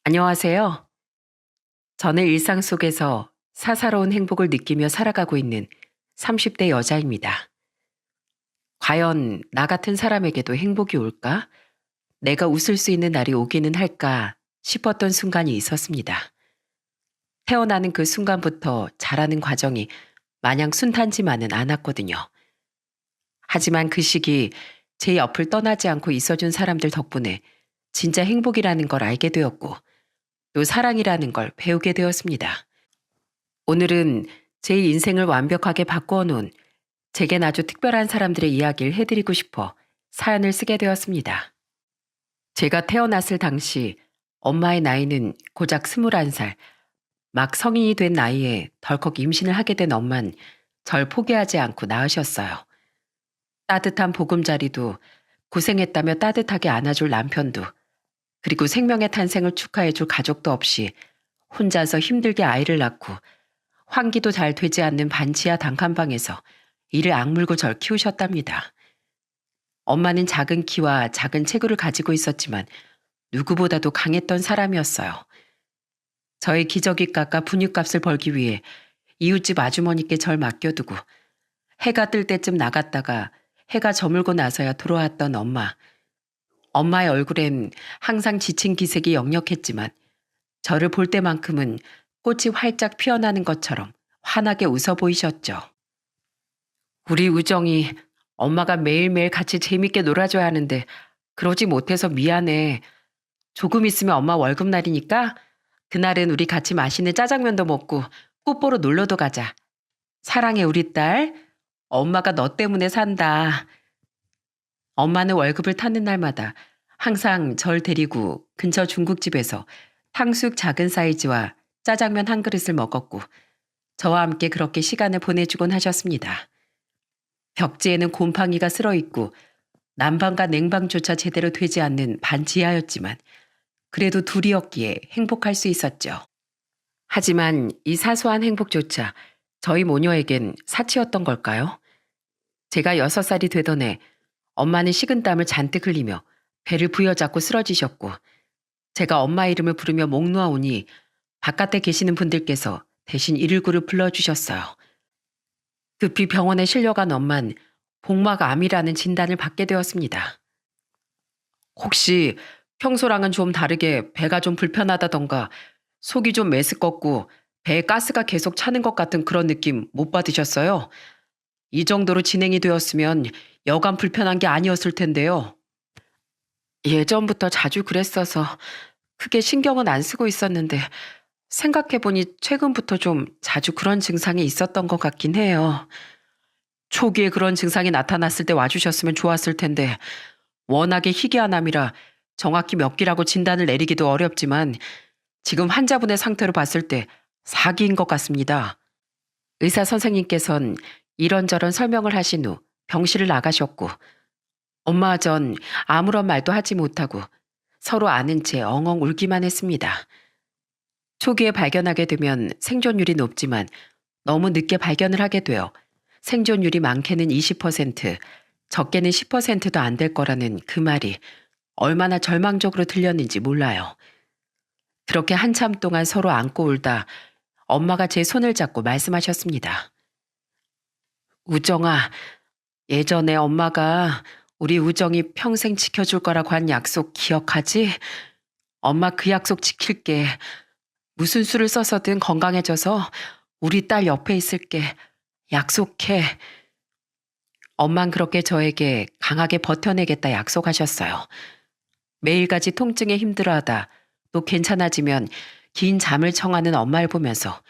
안녕하세요. 저는 일상 속에서 사사로운 행복을 느끼며 살아가고 있는 30대 여자입니다. 과연 나 같은 사람에게도 행복이 올까? 내가 웃을 수 있는 날이 오기는 할까 싶었던 순간이 있었습니다. 태어나는 그 순간부터 자라는 과정이 마냥 순탄지만은 않았거든요. 하지만 그 시기 제 옆을 떠나지 않고 있어준 사람들 덕분에 진짜 행복이라는 걸 알게 되었고 또 사랑이라는 걸 배우게 되었습니다. 오늘은 제 인생을 완벽하게 바꾸어 놓은 제겐 아주 특별한 사람들의 이야기를 해드리고 싶어 사연을 쓰게 되었습니다. 제가 태어났을 당시 엄마의 나이는 고작 21살, 막 성인이 된 나이에 덜컥 임신을 하게 된 엄만 절 포기하지 않고 낳으셨어요. 따뜻한 보금자리도 고생했다며 따뜻하게 안아줄 남편도 그리고 생명의 탄생을 축하해줄 가족도 없이 혼자서 힘들게 아이를 낳고 환기도 잘 되지 않는 반지하 단칸방에서 이를 악물고 절 키우셨답니다. 엄마는 작은 키와 작은 체구를 가지고 있었지만 누구보다도 강했던 사람이었어요. 저의 기저귀 깎아 분유값을 벌기 위해 이웃집 아주머니께 절 맡겨두고 해가 뜰 때쯤 나갔다가 해가 저물고 나서야 돌아왔던 엄마. 엄마의 얼굴엔 항상 지친 기색이 역력했지만 저를 볼 때만큼은 꽃이 활짝 피어나는 것처럼 환하게 웃어 보이셨죠. 우리 우정이 엄마가 매일매일 같이 재밌게 놀아줘야 하는데 그러지 못해서 미안해. 조금 있으면 엄마 월급날이니까 그날은 우리 같이 맛있는 짜장면도 먹고 꽃 보러 놀러도 가자. 사랑해 우리 딸. 엄마가 너 때문에 산다. 엄마는 월급을 타는 날마다 항상 절 데리고 근처 중국집에서 탕수육 작은 사이즈와 짜장면 한 그릇을 먹었고 저와 함께 그렇게 시간을 보내주곤 하셨습니다. 벽지에는 곰팡이가 쓸어있고 난방과 냉방조차 제대로 되지 않는 반지하였지만 그래도 둘이었기에 행복할 수 있었죠. 하지만 이 사소한 행복조차 저희 모녀에겐 사치였던 걸까요? 제가 6살이 되던 해 엄마는 식은땀을 잔뜩 흘리며 배를 부여잡고 쓰러지셨고 제가 엄마 이름을 부르며 목 놓아오니 바깥에 계시는 분들께서 대신 119를 불러주셨어요. 급히 병원에 실려간 엄만 복막암이라는 진단을 받게 되었습니다. 혹시 평소랑은 좀 다르게 배가 좀 불편하다던가 속이 좀 메스껍고 배에 가스가 계속 차는 것 같은 그런 느낌 못 받으셨어요? 이 정도로 진행이 되었으면 여간 불편한 게 아니었을 텐데요. 예전부터 자주 그랬어서 크게 신경은 안 쓰고 있었는데 생각해보니 최근부터 좀 자주 그런 증상이 있었던 것 같긴 해요. 초기에 그런 증상이 나타났을 때 와주셨으면 좋았을 텐데 워낙에 희귀한 암이라 정확히 몇 기라고 진단을 내리기도 어렵지만 지금 환자분의 상태로 봤을 때 4기인 것 같습니다. 의사 선생님께선 이런저런 설명을 하신 후 병실을 나가셨고 엄마 전 아무런 말도 하지 못하고 서로 아는 채 엉엉 울기만 했습니다. 초기에 발견하게 되면 생존율이 높지만 너무 늦게 발견을 하게 되어 생존율이 많게는 20%, 적게는 10%도 안 될 거라는 그 말이 얼마나 절망적으로 들렸는지 몰라요. 그렇게 한참 동안 서로 안고 울다 엄마가 제 손을 잡고 말씀하셨습니다. 우정아, 예전에 엄마가 우리 우정이 평생 지켜줄 거라고 한 약속 기억하지? 엄마 그 약속 지킬게. 무슨 수를 써서든 건강해져서 우리 딸 옆에 있을게. 약속해. 엄만 그렇게 저에게 강하게 버텨내겠다 약속하셨어요. 매일같이 통증에 힘들어하다 또 괜찮아지면 긴 잠을 청하는 엄마를 보면서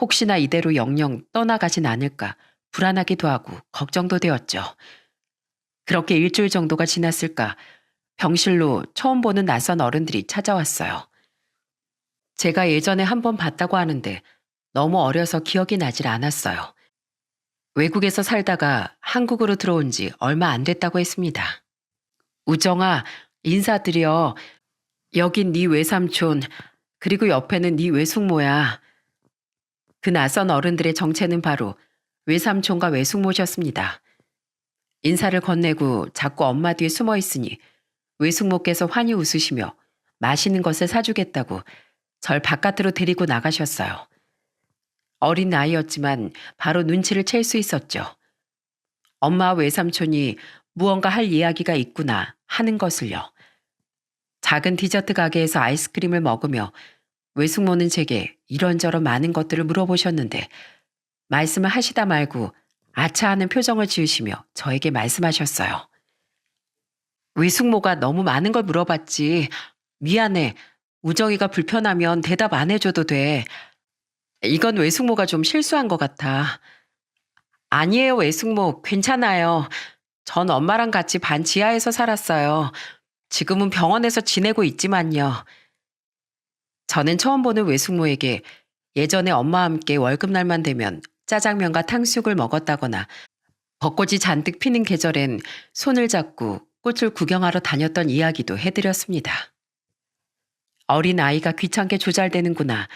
혹시나 이대로 영영 떠나가진 않을까 불안하기도 하고 걱정도 되었죠. 그렇게 일주일 정도가 지났을까 병실로 처음 보는 낯선 어른들이 찾아왔어요. 제가 예전에 한 번 봤다고 하는데 너무 어려서 기억이 나질 않았어요. 외국에서 살다가 한국으로 들어온 지 얼마 안 됐다고 했습니다. 우정아, 인사드려. 여긴 네 외삼촌, 그리고 옆에는 네 외숙모야. 그 낯선 어른들의 정체는 바로 외삼촌과 외숙모셨습니다. 인사를 건네고 자꾸 엄마 뒤에 숨어 있으니 외숙모께서 환히 웃으시며 맛있는 것을 사주겠다고 절 바깥으로 데리고 나가셨어요. 어린 나이였지만 바로 눈치를 챌 수 있었죠. 엄마와 외삼촌이 무언가 할 이야기가 있구나 하는 것을요. 작은 디저트 가게에서 아이스크림을 먹으며 외숙모는 제게 이런저런 많은 것들을 물어보셨는데 말씀을 하시다 말고 아차하는 표정을 지으시며 저에게 말씀하셨어요. 외숙모가 너무 많은 걸 물어봤지. 미안해. 우정이가 불편하면 대답 안 해줘도 돼. 이건 외숙모가 좀 실수한 것 같아. 아니에요, 외숙모. 괜찮아요. 전 엄마랑 같이 반 지하에서 살았어요. 지금은 병원에서 지내고 있지만요. 저는 처음 보는 외숙모에게 예전에 엄마와 함께 월급날만 되면 짜장면과 탕수육을 먹었다거나 벚꽃이 잔뜩 피는 계절엔 손을 잡고 꽃을 구경하러 다녔던 이야기도 해드렸습니다. 어린 아이가 귀찮게 조잘되는구나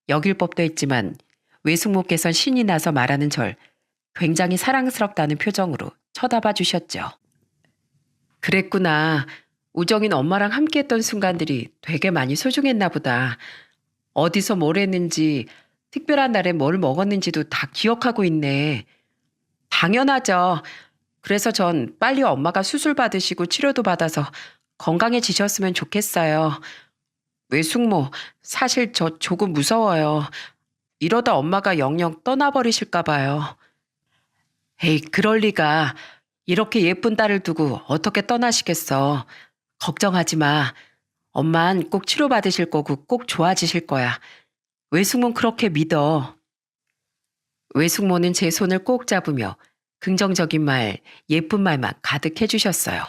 여길 법도 했지만 외숙모께선 신이 나서 말하는 절 굉장히 사랑스럽다는 표정으로 쳐다봐 주셨죠. 그랬구나. 우정인 엄마랑 함께했던 순간들이 되게 많이 소중했나 보다. 어디서 뭘 했는지 특별한 날에 뭘 먹었는지도 다 기억하고 있네. 당연하죠. 그래서 전 빨리 엄마가 수술 받으시고 치료도 받아서 건강해지셨으면 좋겠어요. 외숙모, 사실 저 조금 무서워요. 이러다 엄마가 영영 떠나버리실까 봐요. 에이, 그럴 리가. 이렇게 예쁜 딸을 두고 어떻게 떠나시겠어. 걱정하지 마. 엄만 꼭 치료받으실 거고 꼭 좋아지실 거야. 외숙모는 그렇게 믿어. 외숙모는 제 손을 꼭 잡으며 긍정적인 말, 예쁜 말만 가득 해주셨어요.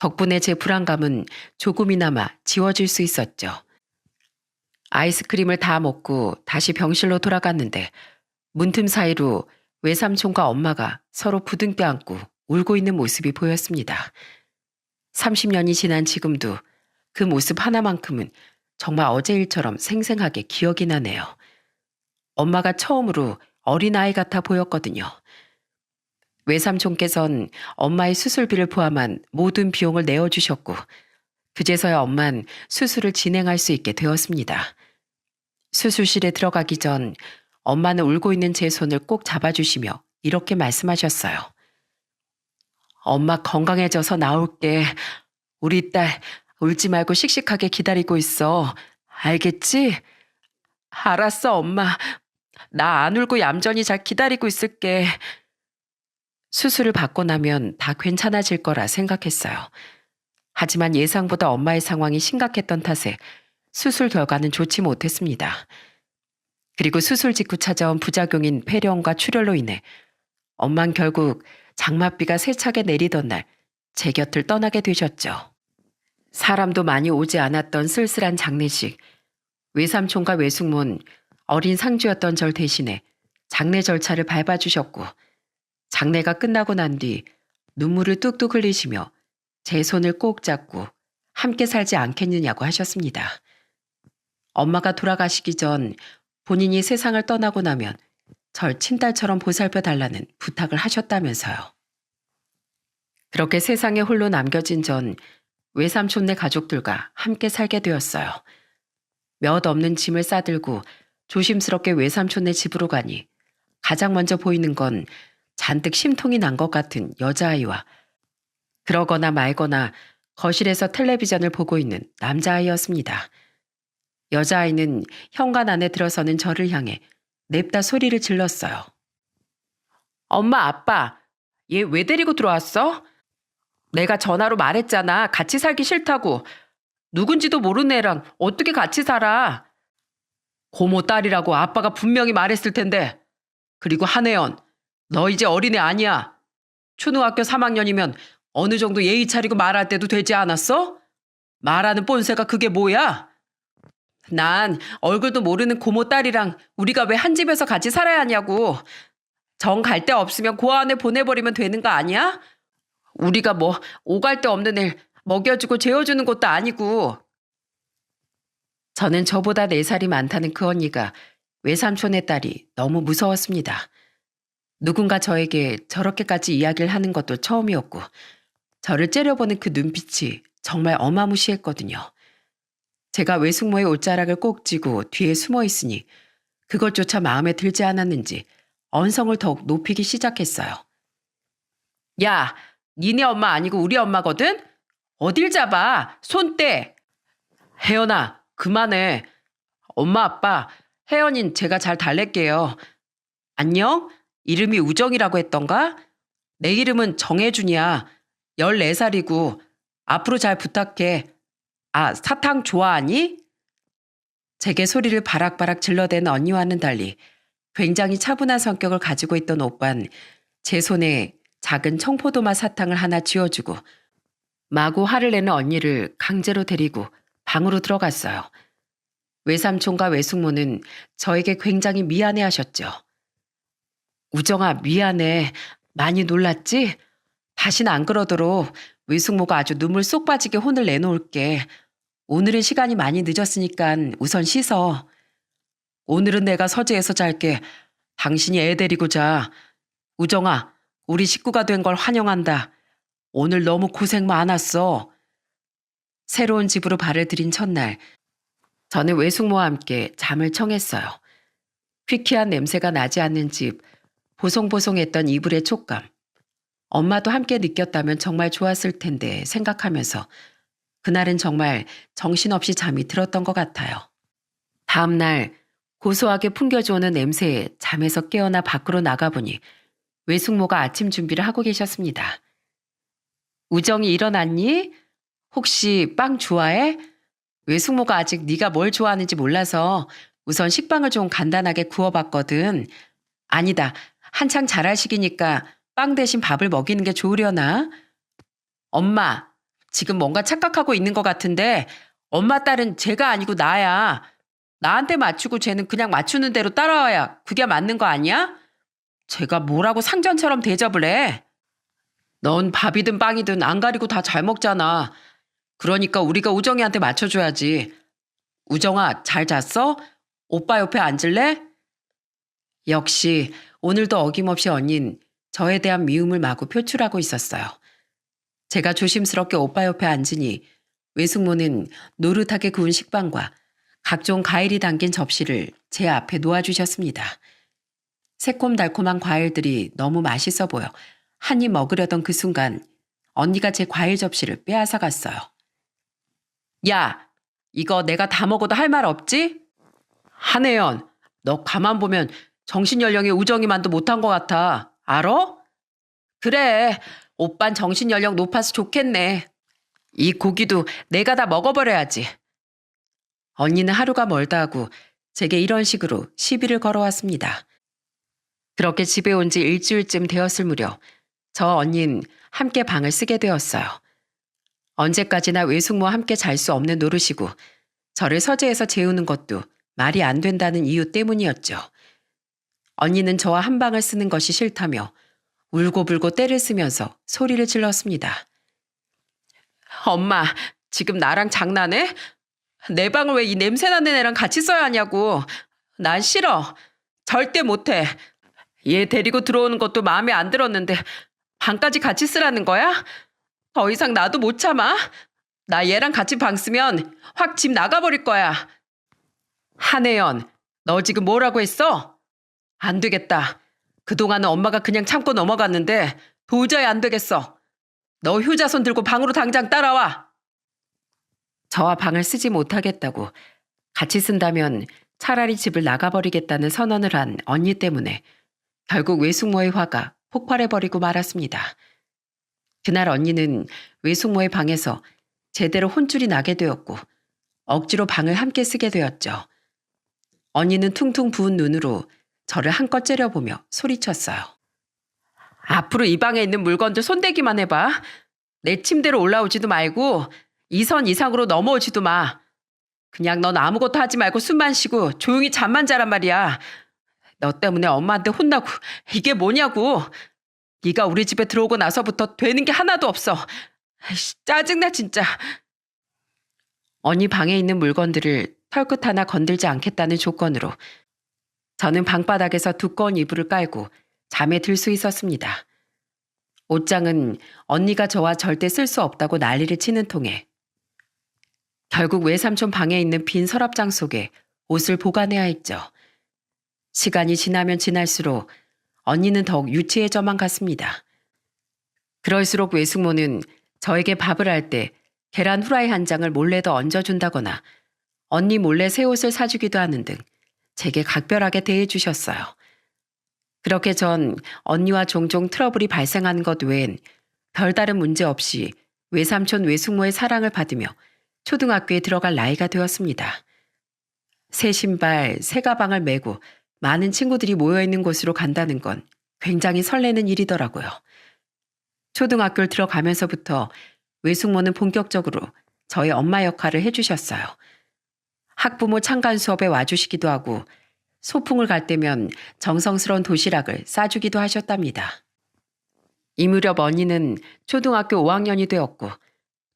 덕분에 제 불안감은 조금이나마 지워질 수 있었죠. 아이스크림을 다 먹고 다시 병실로 돌아갔는데 문틈 사이로 외삼촌과 엄마가 서로 부둥켜 안고 울고 있는 모습이 보였습니다. 30년이 지난 지금도 그 모습 하나만큼은 정말 어제 일처럼 생생하게 기억이 나네요. 엄마가 처음으로 어린아이 같아 보였거든요. 외삼촌께선 엄마의 수술비를 포함한 모든 비용을 내어주셨고 그제서야 엄만 수술을 진행할 수 있게 되었습니다. 수술실에 들어가기 전 엄마는 울고 있는 제 손을 꼭 잡아주시며 이렇게 말씀하셨어요. 엄마 건강해져서 나올게. 우리 딸 울지 말고 씩씩하게 기다리고 있어. 알겠지? 알았어, 엄마. 나 안 울고 얌전히 잘 기다리고 있을게. 수술을 받고 나면 다 괜찮아질 거라 생각했어요. 하지만 예상보다 엄마의 상황이 심각했던 탓에 수술 결과는 좋지 못했습니다. 그리고 수술 직후 찾아온 부작용인 폐렴과 출혈로 인해 엄만 결국 장맛비가 세차게 내리던 날 제 곁을 떠나게 되셨죠. 사람도 많이 오지 않았던 쓸쓸한 장례식. 외삼촌과 외숙모는 어린 상주였던 절 대신에 장례 절차를 밟아주셨고 장례가 끝나고 난 뒤 눈물을 뚝뚝 흘리시며 제 손을 꼭 잡고 함께 살지 않겠느냐고 하셨습니다. 엄마가 돌아가시기 전 본인이 세상을 떠나고 나면 절 친딸처럼 보살펴 달라는 부탁을 하셨다면서요. 그렇게 세상에 홀로 남겨진 전 외삼촌네 가족들과 함께 살게 되었어요. 몇 없는 짐을 싸들고 조심스럽게 외삼촌네 집으로 가니 가장 먼저 보이는 건 잔뜩 심통이 난 것 같은 여자아이와 그러거나 말거나 거실에서 텔레비전을 보고 있는 남자아이였습니다. 여자아이는 현관 안에 들어서는 저를 향해 냅다 소리를 질렀어요. 엄마, 아빠, 얘 왜 데리고 들어왔어? 내가 전화로 말했잖아. 같이 살기 싫다고. 누군지도 모르는 애랑 어떻게 같이 살아? 고모 딸이라고 아빠가 분명히 말했을 텐데. 그리고 한혜연, 너 이제 어린애 아니야. 초등학교 3학년이면 어느 정도 예의 차리고 말할 때도 되지 않았어? 말하는 뻔세가 그게 뭐야? 난 얼굴도 모르는 고모 딸이랑 우리가 왜 한 집에서 같이 살아야 하냐고. 정 갈 데 없으면 고아원에 보내버리면 되는 거 아니야? 우리가 뭐 오갈 데 없는 애 먹여주고 재워주는 것도 아니고. 저는 저보다 4살이 많다는 그 언니가 외삼촌의 딸이 너무 무서웠습니다. 누군가 저에게 저렇게까지 이야기를 하는 것도 처음이었고 저를 째려보는 그 눈빛이 정말 어마무시했거든요. 제가 외숙모의 옷자락을 꼭 쥐고 뒤에 숨어 있으니 그것조차 마음에 들지 않았는지 언성을 더욱 높이기 시작했어요. 야, 니네 엄마 아니고 우리 엄마거든? 어딜 잡아? 손 떼! 혜연아, 그만해. 엄마, 아빠, 혜연인 제가 잘 달랠게요. 안녕? 이름이 우정이라고 했던가? 내 이름은 정혜준이야. 14살이고 앞으로 잘 부탁해. 아, 사탕 좋아하니? 제게 소리를 바락바락 질러대는 언니와는 달리 굉장히 차분한 성격을 가지고 있던 오빤 제 손에 작은 청포도맛 사탕을 하나 쥐어주고 마구 화를 내는 언니를 강제로 데리고 방으로 들어갔어요. 외삼촌과 외숙모는 저에게 굉장히 미안해하셨죠. 우정아, 미안해. 많이 놀랐지? 다시는 안 그러도록 외숙모가 아주 눈물 쏙 빠지게 혼을 내놓을게. 오늘은 시간이 많이 늦었으니까 우선 씻어. 오늘은 내가 서재에서 잘게. 당신이 애 데리고 자. 우정아, 우리 식구가 된 걸 환영한다. 오늘 너무 고생 많았어. 새로운 집으로 발을 들인 첫날, 저는 외숙모와 함께 잠을 청했어요. 퀴퀴한 냄새가 나지 않는 집, 보송보송했던 이불의 촉감. 엄마도 함께 느꼈다면 정말 좋았을 텐데 생각하면서 그날은 정말 정신없이 잠이 들었던 것 같아요. 다음 날 고소하게 풍겨져오는 냄새에 잠에서 깨어나 밖으로 나가보니 외숙모가 아침 준비를 하고 계셨습니다. 우정이 일어났니? 혹시 빵 좋아해? 외숙모가 아직 네가 뭘 좋아하는지 몰라서 우선 식빵을 좀 간단하게 구워봤거든. 아니다. 한창 자랄 시기니까 빵 대신 밥을 먹이는 게 좋으려나? 엄마, 지금 뭔가 착각하고 있는 것 같은데 엄마 딸은 쟤가 아니고 나야. 나한테 맞추고 쟤는 그냥 맞추는 대로 따라와야 그게 맞는 거 아니야? 쟤가 뭐라고 상전처럼 대접을 해? 넌 밥이든 빵이든 안 가리고 다 잘 먹잖아. 그러니까 우리가 우정이한테 맞춰줘야지. 우정아, 잘 잤어? 오빠 옆에 앉을래? 역시 오늘도 어김없이 언닌 저에 대한 미움을 마구 표출하고 있었어요. 제가 조심스럽게 오빠 옆에 앉으니 외숙모는 노릇하게 구운 식빵과 각종 과일이 담긴 접시를 제 앞에 놓아주셨습니다. 새콤달콤한 과일들이 너무 맛있어 보여 한 입 먹으려던 그 순간 언니가 제 과일 접시를 빼앗아 갔어요. 야, 이거 내가 다 먹어도 할 말 없지? 한혜연, 너 가만 보면 정신연령의 우정이만도 못한 것 같아. 알어? 그래, 오빤 정신연령 높아서 좋겠네. 이 고기도 내가 다 먹어버려야지. 언니는 하루가 멀다 하고 제게 이런 식으로 시비를 걸어왔습니다. 그렇게 집에 온 지 일주일쯤 되었을 무렵 저 언닌 함께 방을 쓰게 되었어요. 언제까지나 외숙모와 함께 잘 수 없는 노릇이고 저를 서재에서 재우는 것도 말이 안 된다는 이유 때문이었죠. 언니는 저와 한 방을 쓰는 것이 싫다며 울고불고 떼를 쓰면서 소리를 질렀습니다. 엄마, 지금 나랑 장난해? 내 방을 왜 이 냄새나는 애랑 같이 써야 하냐고. 난 싫어. 절대 못해. 얘 데리고 들어오는 것도 마음에 안 들었는데 방까지 같이 쓰라는 거야? 더 이상 나도 못 참아. 나 얘랑 같이 방 쓰면 확 집 나가버릴 거야. 한혜연, 너 지금 뭐라고 했어? 안 되겠다. 그동안은 엄마가 그냥 참고 넘어갔는데 도저히 안 되겠어. 너 효자손 들고 방으로 당장 따라와. 저와 방을 쓰지 못하겠다고 같이 쓴다면 차라리 집을 나가버리겠다는 선언을 한 언니 때문에 결국 외숙모의 화가 폭발해버리고 말았습니다. 그날 언니는 외숙모의 방에서 제대로 혼쭐이 나게 되었고 억지로 방을 함께 쓰게 되었죠. 언니는 퉁퉁 부은 눈으로 저를 한껏 째려보며 소리쳤어요. 앞으로 이 방에 있는 물건들 손대기만 해봐. 내 침대로 올라오지도 말고 이 선 이상으로 넘어오지도 마. 그냥 넌 아무것도 하지 말고 숨만 쉬고 조용히 잠만 자란 말이야. 너 때문에 엄마한테 혼나고 이게 뭐냐고. 네가 우리 집에 들어오고 나서부터 되는 게 하나도 없어. 아이씨, 짜증나 진짜. 언니 방에 있는 물건들을 털끝 하나 건들지 않겠다는 조건으로 저는 방바닥에서 두꺼운 이불을 깔고 잠에 들 수 있었습니다. 옷장은 언니가 저와 절대 쓸 수 없다고 난리를 치는 통에 결국 외삼촌 방에 있는 빈 서랍장 속에 옷을 보관해야 했죠. 시간이 지나면 지날수록 언니는 더욱 유치해져만 갔습니다. 그럴수록 외숙모는 저에게 밥을 할 때 계란 후라이 한 장을 몰래 더 얹어준다거나 언니 몰래 새 옷을 사주기도 하는 등 제게 각별하게 대해주셨어요. 그렇게 전 언니와 종종 트러블이 발생하는 것 외엔 별다른 문제 없이 외삼촌 외숙모의 사랑을 받으며 초등학교에 들어갈 나이가 되었습니다. 새 신발, 새 가방을 메고 많은 친구들이 모여있는 곳으로 간다는 건 굉장히 설레는 일이더라고요. 초등학교를 들어가면서부터 외숙모는 본격적으로 저의 엄마 역할을 해주셨어요. 학부모 창간 수업에 와주시기도 하고 소풍을 갈 때면 정성스러운 도시락을 싸주기도 하셨답니다. 이 무렵 언니는 초등학교 5학년이 되었고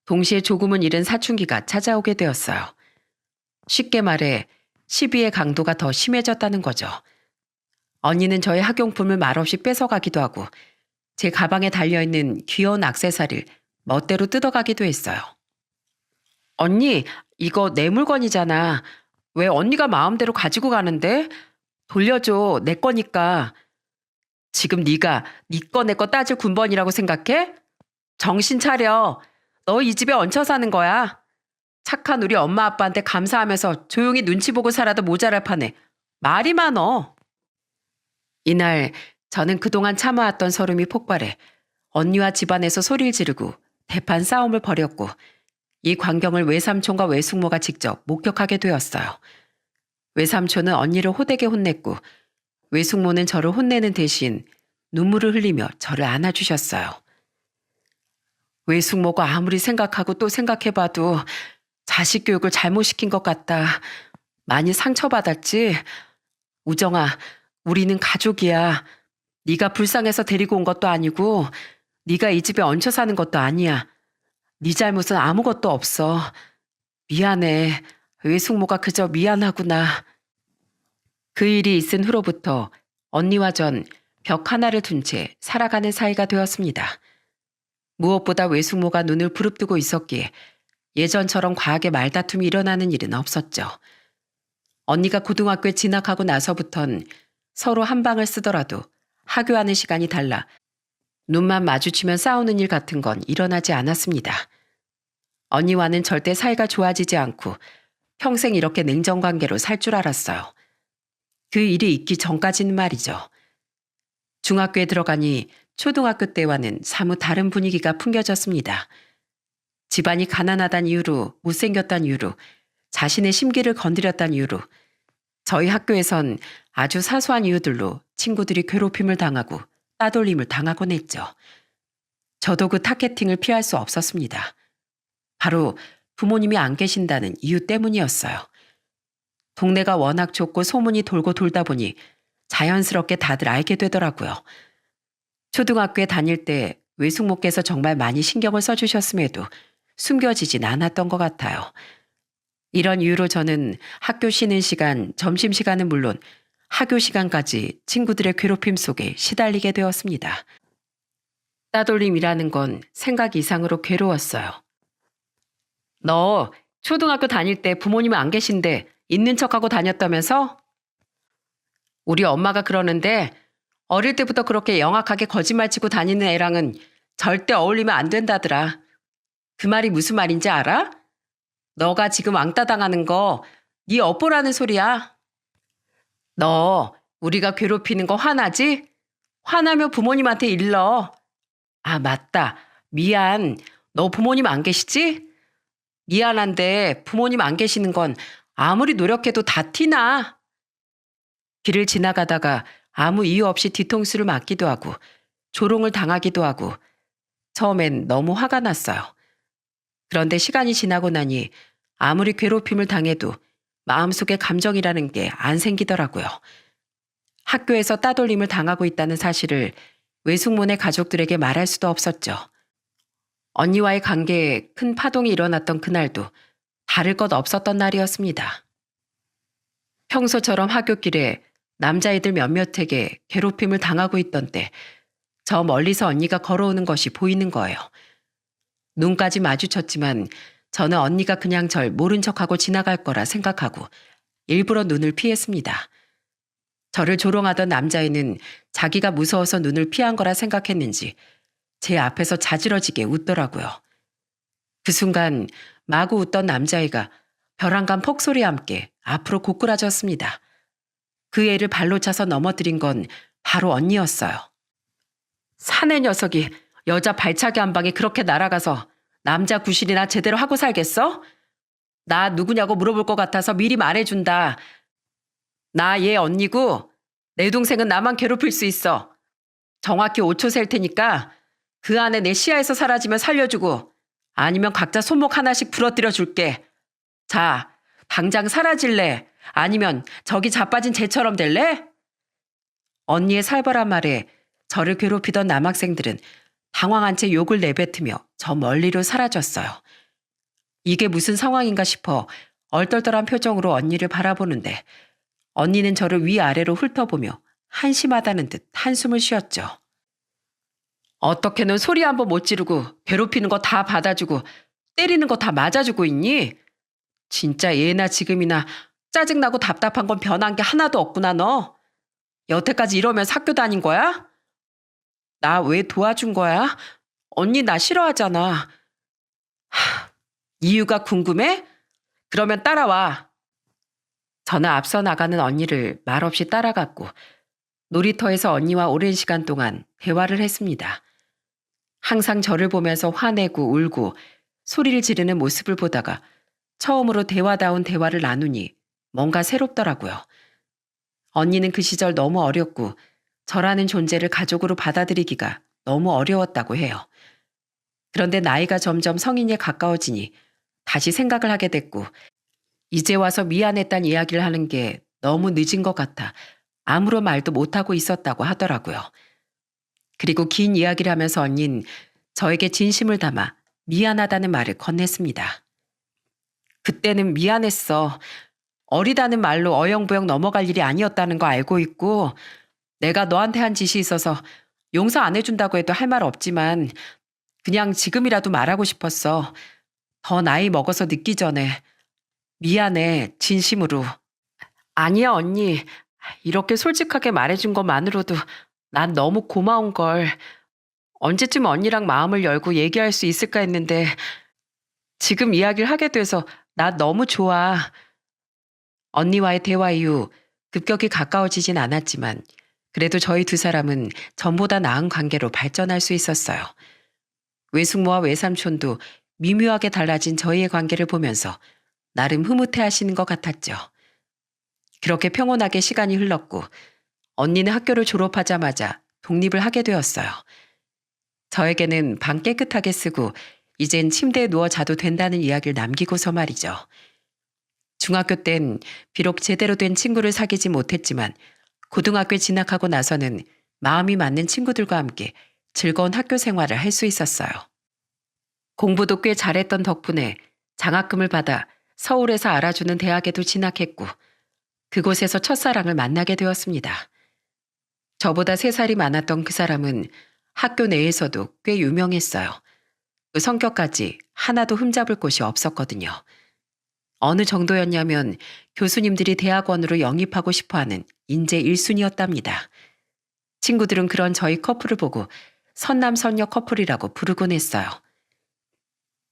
동시에 조금은 잃은 사춘기가 찾아오게 되었어요. 쉽게 말해 시비의 강도가 더 심해졌다는 거죠. 언니는 저의 학용품을 말없이 뺏어가기도 하고 제 가방에 달려있는 귀여운 액세서리를 멋대로 뜯어가기도 했어요. 언니, 이거 내 물건이잖아. 왜 언니가 마음대로 가지고 가는데? 돌려줘, 내 거니까. 지금 네가 네 거 내 거 따질 군번이라고 생각해? 정신 차려. 너 이 집에 얹혀 사는 거야. 착한 우리 엄마 아빠한테 감사하면서 조용히 눈치 보고 살아도 모자랄 판에 말이 많어. 이날 저는 그동안 참아왔던 서름이 폭발해 언니와 집안에서 소리를 지르고 대판 싸움을 벌였고 이 광경을 외삼촌과 외숙모가 직접 목격하게 되었어요. 외삼촌은 언니를 호되게 혼냈고 외숙모는 저를 혼내는 대신 눈물을 흘리며 저를 안아주셨어요. 외숙모가 아무리 생각하고 또 생각해봐도 자식 교육을 잘못 시킨 것 같다. 많이 상처받았지? 우정아, 우리는 가족이야. 네가 불쌍해서 데리고 온 것도 아니고 네가 이 집에 얹혀 사는 것도 아니야. 네 잘못은 아무것도 없어. 미안해. 외숙모가 그저 미안하구나. 그 일이 있은 후로부터 언니와 전 벽 하나를 둔 채 살아가는 사이가 되었습니다. 무엇보다 외숙모가 눈을 부릅뜨고 있었기에 예전처럼 과하게 말다툼이 일어나는 일은 없었죠. 언니가 고등학교에 진학하고 나서부턴 서로 한 방을 쓰더라도 하교하는 시간이 달라 눈만 마주치면 싸우는 일 같은 건 일어나지 않았습니다. 언니와는 절대 사이가 좋아지지 않고 평생 이렇게 냉정관계로 살 줄 알았어요. 그 일이 있기 전까지는 말이죠. 중학교에 들어가니 초등학교 때와는 사뭇 다른 분위기가 풍겨졌습니다. 집안이 가난하단 이유로, 못생겼단 이유로, 자신의 심기를 건드렸단 이유로 저희 학교에선 아주 사소한 이유들로 친구들이 괴롭힘을 당하고 따돌림을 당하곤 했죠. 저도 그 타겟팅을 피할 수 없었습니다. 바로 부모님이 안 계신다는 이유 때문이었어요. 동네가 워낙 좁고 소문이 돌고 돌다 보니 자연스럽게 다들 알게 되더라고요. 초등학교에 다닐 때 외숙모께서 정말 많이 신경을 써주셨음에도 숨겨지진 않았던 것 같아요. 이런 이유로 저는 학교 쉬는 시간, 점심시간은 물론 하교 시간까지 친구들의 괴롭힘 속에 시달리게 되었습니다. 따돌림이라는 건 생각 이상으로 괴로웠어요. 너 초등학교 다닐 때 부모님이 안 계신데 있는 척하고 다녔다면서? 우리 엄마가 그러는데 어릴 때부터 그렇게 영악하게 거짓말치고 다니는 애랑은 절대 어울리면 안 된다더라. 그 말이 무슨 말인지 알아? 너가 지금 왕따 당하는 거 네 업보라는 소리야. 너 우리가 괴롭히는 거 화나지? 화나면 부모님한테 일러. 아, 맞다. 미안. 너 부모님 안 계시지? 미안한데 부모님 안 계시는 건 아무리 노력해도 다 티나. 길을 지나가다가 아무 이유 없이 뒤통수를 맞기도 하고 조롱을 당하기도 하고 처음엔 너무 화가 났어요. 그런데 시간이 지나고 나니 아무리 괴롭힘을 당해도 마음속에 감정이라는 게 안 생기더라고요. 학교에서 따돌림을 당하고 있다는 사실을 외숙모네 가족들에게 말할 수도 없었죠. 언니와의 관계에 큰 파동이 일어났던 그날도 다를 것 없었던 날이었습니다. 평소처럼 학교길에 남자애들 몇몇에게 괴롭힘을 당하고 있던 때 저 멀리서 언니가 걸어오는 것이 보이는 거예요. 눈까지 마주쳤지만 저는 언니가 그냥 절 모른 척하고 지나갈 거라 생각하고 일부러 눈을 피했습니다. 저를 조롱하던 남자애는 자기가 무서워서 눈을 피한 거라 생각했는지 제 앞에서 자지러지게 웃더라고요. 그 순간 마구 웃던 남자애가 벼랑간 폭소리와 함께 앞으로 고꾸라졌습니다. 그 애를 발로 차서 넘어뜨린 건 바로 언니였어요. 사내 녀석이 여자 발차기 한 방에 그렇게 날아가서 남자 구실이나 제대로 하고 살겠어? 나 누구냐고 물어볼 것 같아서 미리 말해준다. 나 얘 언니고 내 동생은 나만 괴롭힐 수 있어. 정확히 5초 셀 테니까 그 안에 내 시야에서 사라지면 살려주고 아니면 각자 손목 하나씩 부러뜨려 줄게. 자, 당장 사라질래? 아니면 저기 자빠진 쟤처럼 될래? 언니의 살벌한 말에 저를 괴롭히던 남학생들은 당황한 채 욕을 내뱉으며 저 멀리로 사라졌어요. 이게 무슨 상황인가 싶어 얼떨떨한 표정으로 언니를 바라보는데 언니는 저를 위아래로 훑어보며 한심하다는 듯 한숨을 쉬었죠. 어떻게는 소리 한번 못 지르고 괴롭히는 거 다 받아주고 때리는 거 다 맞아주고 있니? 진짜 예나 지금이나 짜증나고 답답한 건 변한 게 하나도 없구나 너. 여태까지 이러면서 학교 다닌 거야? 나 왜 도와준 거야? 언니 나 싫어하잖아. 이유가 궁금해? 그러면 따라와. 저는 앞서 나가는 언니를 말없이 따라갔고 놀이터에서 언니와 오랜 시간 동안 대화를 했습니다. 항상 저를 보면서 화내고 울고 소리를 지르는 모습을 보다가 처음으로 대화다운 대화를 나누니 뭔가 새롭더라고요. 언니는 그 시절 너무 어렸고 저라는 존재를 가족으로 받아들이기가 너무 어려웠다고 해요. 그런데 나이가 점점 성인에 가까워지니 다시 생각을 하게 됐고 이제 와서 미안했다는 이야기를 하는 게 너무 늦은 것 같아 아무런 말도 못하고 있었다고 하더라고요. 그리고 긴 이야기를 하면서 언니는 저에게 진심을 담아 미안하다는 말을 건넸습니다. 그때는 미안했어. 어리다는 말로 어영부영 넘어갈 일이 아니었다는 거 알고 있고 내가 너한테 한 짓이 있어서 용서 안 해준다고 해도 할 말 없지만 그냥 지금이라도 말하고 싶었어. 더 나이 먹어서 늦기 전에. 미안해, 진심으로. 아니야, 언니. 이렇게 솔직하게 말해준 것만으로도 난 너무 고마운걸. 언제쯤 언니랑 마음을 열고 얘기할 수 있을까 했는데 지금 이야기를 하게 돼서 나 너무 좋아. 언니와의 대화 이후 급격히 가까워지진 않았지만 그래도 저희 두 사람은 전보다 나은 관계로 발전할 수 있었어요. 외숙모와 외삼촌도 미묘하게 달라진 저희의 관계를 보면서 나름 흐뭇해하시는 것 같았죠. 그렇게 평온하게 시간이 흘렀고 언니는 학교를 졸업하자마자 독립을 하게 되었어요. 저에게는 방 깨끗하게 쓰고 이젠 침대에 누워 자도 된다는 이야기를 남기고서 말이죠. 중학교 땐 비록 제대로 된 친구를 사귀지 못했지만 고등학교에 진학하고 나서는 마음이 맞는 친구들과 함께 즐거운 학교 생활을 할 수 있었어요. 공부도 꽤 잘했던 덕분에 장학금을 받아 서울에서 알아주는 대학에도 진학했고 그곳에서 첫사랑을 만나게 되었습니다. 저보다 3살이 많았던 그 사람은 학교 내에서도 꽤 유명했어요. 그 성격까지 하나도 흠잡을 곳이 없었거든요. 어느 정도였냐면 교수님들이 대학원으로 영입하고 싶어하는 인재 1순위였답니다. 친구들은 그런 저희 커플을 보고 선남선녀 커플이라고 부르곤 했어요.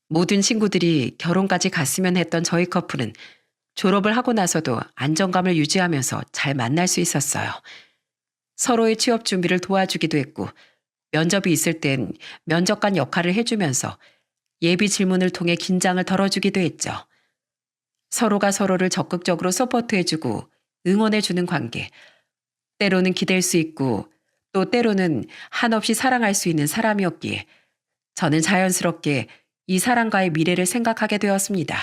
모든 친구들이 결혼까지 갔으면 했던 저희 커플은 졸업을 하고 나서도 안정감을 유지하면서 잘 만날 수 있었어요. 서로의 취업 준비를 도와주기도 했고 면접이 있을 땐 면접관 역할을 해주면서 예비 질문을 통해 긴장을 덜어주기도 했죠. 서로가 서로를 적극적으로 서포트해주고 응원해주는 관계. 때로는 기댈 수 있고 또 때로는 한없이 사랑할 수 있는 사람이었기에 저는 자연스럽게 이 사람과의 미래를 생각하게 되었습니다.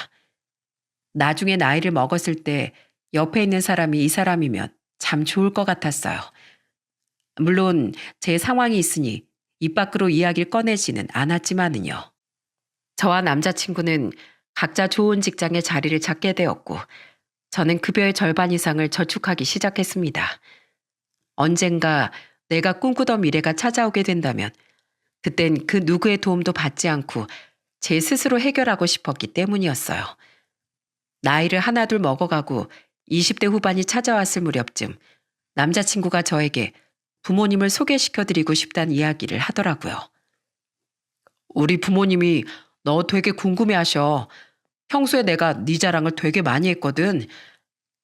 나중에 나이를 먹었을 때 옆에 있는 사람이 이 사람이면 참 좋을 것 같았어요. 물론 제 상황이 있으니 입 밖으로 이야기를 꺼내지는 않았지만은요. 저와 남자친구는 각자 좋은 직장에 자리를 잡게 되었고 저는 급여의 절반 이상을 저축하기 시작했습니다. 언젠가 내가 꿈꾸던 미래가 찾아오게 된다면 그땐 그 누구의 도움도 받지 않고 제 스스로 해결하고 싶었기 때문이었어요. 나이를 하나둘 먹어가고 20대 후반이 찾아왔을 무렵쯤 남자친구가 저에게 부모님을 소개시켜드리고 싶다는 이야기를 하더라고요. 우리 부모님이 너 되게 궁금해하셔. 평소에 내가 네 자랑을 되게 많이 했거든.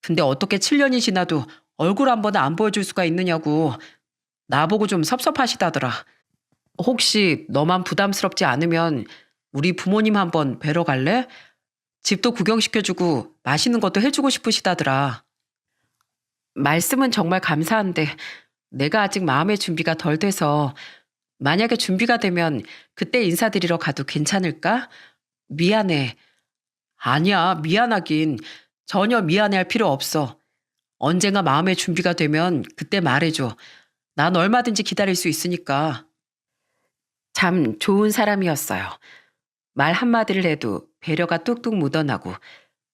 근데 어떻게 7년이 지나도 얼굴 한 번 안 보여줄 수가 있느냐고 나보고 좀 섭섭하시다더라. 혹시 너만 부담스럽지 않으면 우리 부모님 한번 뵈러 갈래? 집도 구경시켜주고 맛있는 것도 해주고 싶으시다더라. 말씀은 정말 감사한데 내가 아직 마음의 준비가 덜 돼서 만약에 준비가 되면 그때 인사드리러 가도 괜찮을까? 미안해. 아니야, 미안하긴. 전혀 미안해할 필요 없어. 언젠가 마음의 준비가 되면 그때 말해줘. 난 얼마든지 기다릴 수 있으니까. 참 좋은 사람이었어요. 말 한마디를 해도 배려가 뚝뚝 묻어나고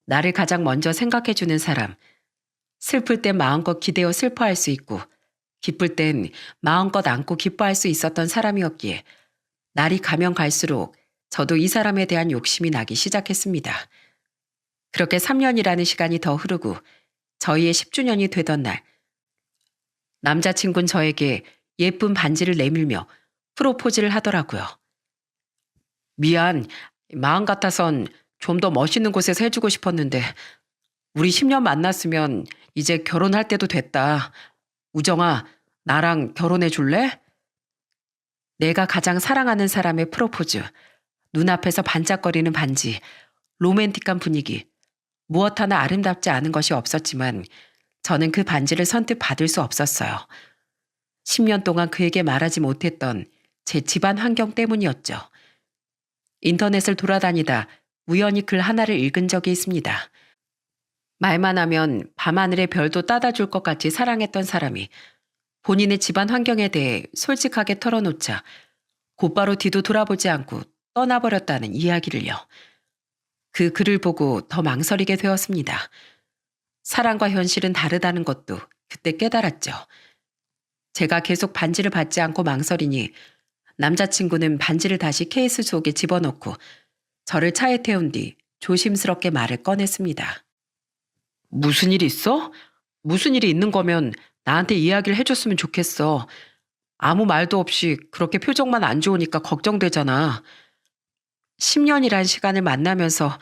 나를 가장 먼저 생각해주는 사람. 슬플 땐 마음껏 기대어 슬퍼할 수 있고 기쁠 땐 마음껏 안고 기뻐할 수 있었던 사람이었기에 날이 가면 갈수록 저도 이 사람에 대한 욕심이 나기 시작했습니다. 그렇게 3년이라는 시간이 더 흐르고 저희의 10주년이 되던 날 남자친구는 저에게 예쁜 반지를 내밀며 프로포즈를 하더라고요. 미안, 마음 같아선 좀 더 멋있는 곳에서 해주고 싶었는데 우리 10년 만났으면 이제 결혼할 때도 됐다. 우정아, 나랑 결혼해 줄래? 내가 가장 사랑하는 사람의 프로포즈, 눈앞에서 반짝거리는 반지, 로맨틱한 분위기, 무엇 하나 아름답지 않은 것이 없었지만 저는 그 반지를 선뜻 받을 수 없었어요. 10년 동안 그에게 말하지 못했던 제 집안 환경 때문이었죠. 인터넷을 돌아다니다 우연히 글 하나를 읽은 적이 있습니다. 말만 하면 밤하늘의 별도 따다 줄 것 같이 사랑했던 사람이 본인의 집안 환경에 대해 솔직하게 털어놓자 곧바로 뒤도 돌아보지 않고 떠나버렸다는 이야기를요. 그 글을 보고 더 망설이게 되었습니다. 사랑과 현실은 다르다는 것도 그때 깨달았죠. 제가 계속 반지를 받지 않고 망설이니 남자친구는 반지를 다시 케이스 속에 집어넣고 저를 차에 태운 뒤 조심스럽게 말을 꺼냈습니다. 무슨 일 있어? 무슨 일이 있는 거면 나한테 이야기를 해줬으면 좋겠어. 아무 말도 없이 그렇게 표정만 안 좋으니까 걱정되잖아. 10년이란 시간을 만나면서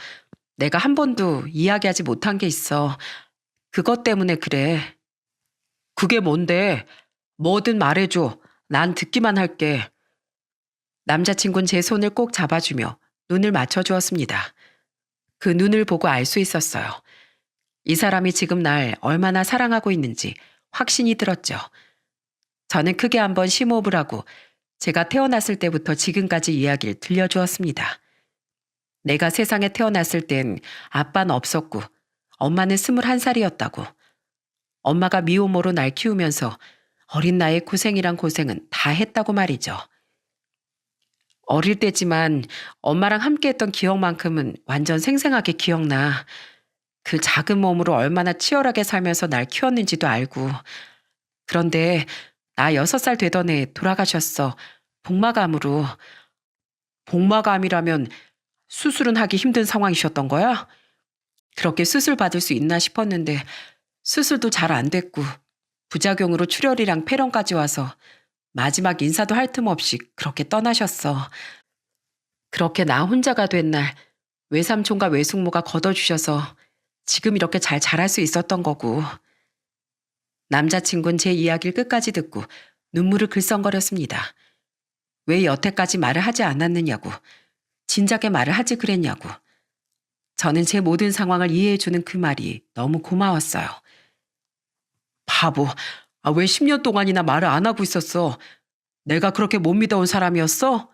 내가 한 번도 이야기하지 못한 게 있어. 그것 때문에 그래. 그게 뭔데? 뭐든 말해줘. 난 듣기만 할게. 남자친구는 제 손을 꼭 잡아주며 눈을 맞춰주었습니다. 그 눈을 보고 알 수 있었어요. 이 사람이 지금 날 얼마나 사랑하고 있는지 확신이 들었죠. 저는 크게 한번 심호흡을 하고 제가 태어났을 때부터 지금까지 이야기를 들려주었습니다. 내가 세상에 태어났을 땐 아빠는 없었고 엄마는 21살이었다고. 엄마가 미혼모로 날 키우면서 어린 나이에 고생이란 고생은 다 했다고 말이죠. 어릴 때지만 엄마랑 함께했던 기억만큼은 완전 생생하게 기억나. 그 작은 몸으로 얼마나 치열하게 살면서 날 키웠는지도 알고. 그런데 나 6살 되던 해 돌아가셨어. 복마감으로. 복마감이라면 수술은 하기 힘든 상황이셨던 거야? 그렇게 수술 받을 수 있나 싶었는데 수술도 잘 안 됐고 부작용으로 출혈이랑 폐렴까지 와서 마지막 인사도 할 틈 없이 그렇게 떠나셨어. 그렇게 나 혼자가 된 날 외삼촌과 외숙모가 걷어주셔서 지금 이렇게 잘 자랄 수 있었던 거고. 남자친구는 제 이야기를 끝까지 듣고 눈물을 글썽거렸습니다. 왜 여태까지 말을 하지 않았느냐고. 진작에 말을 하지 그랬냐고. 저는 제 모든 상황을 이해해주는 그 말이 너무 고마웠어요. 바보, 왜 10년 동안이나 말을 안 하고 있었어? 내가 그렇게 못 믿어온 사람이었어?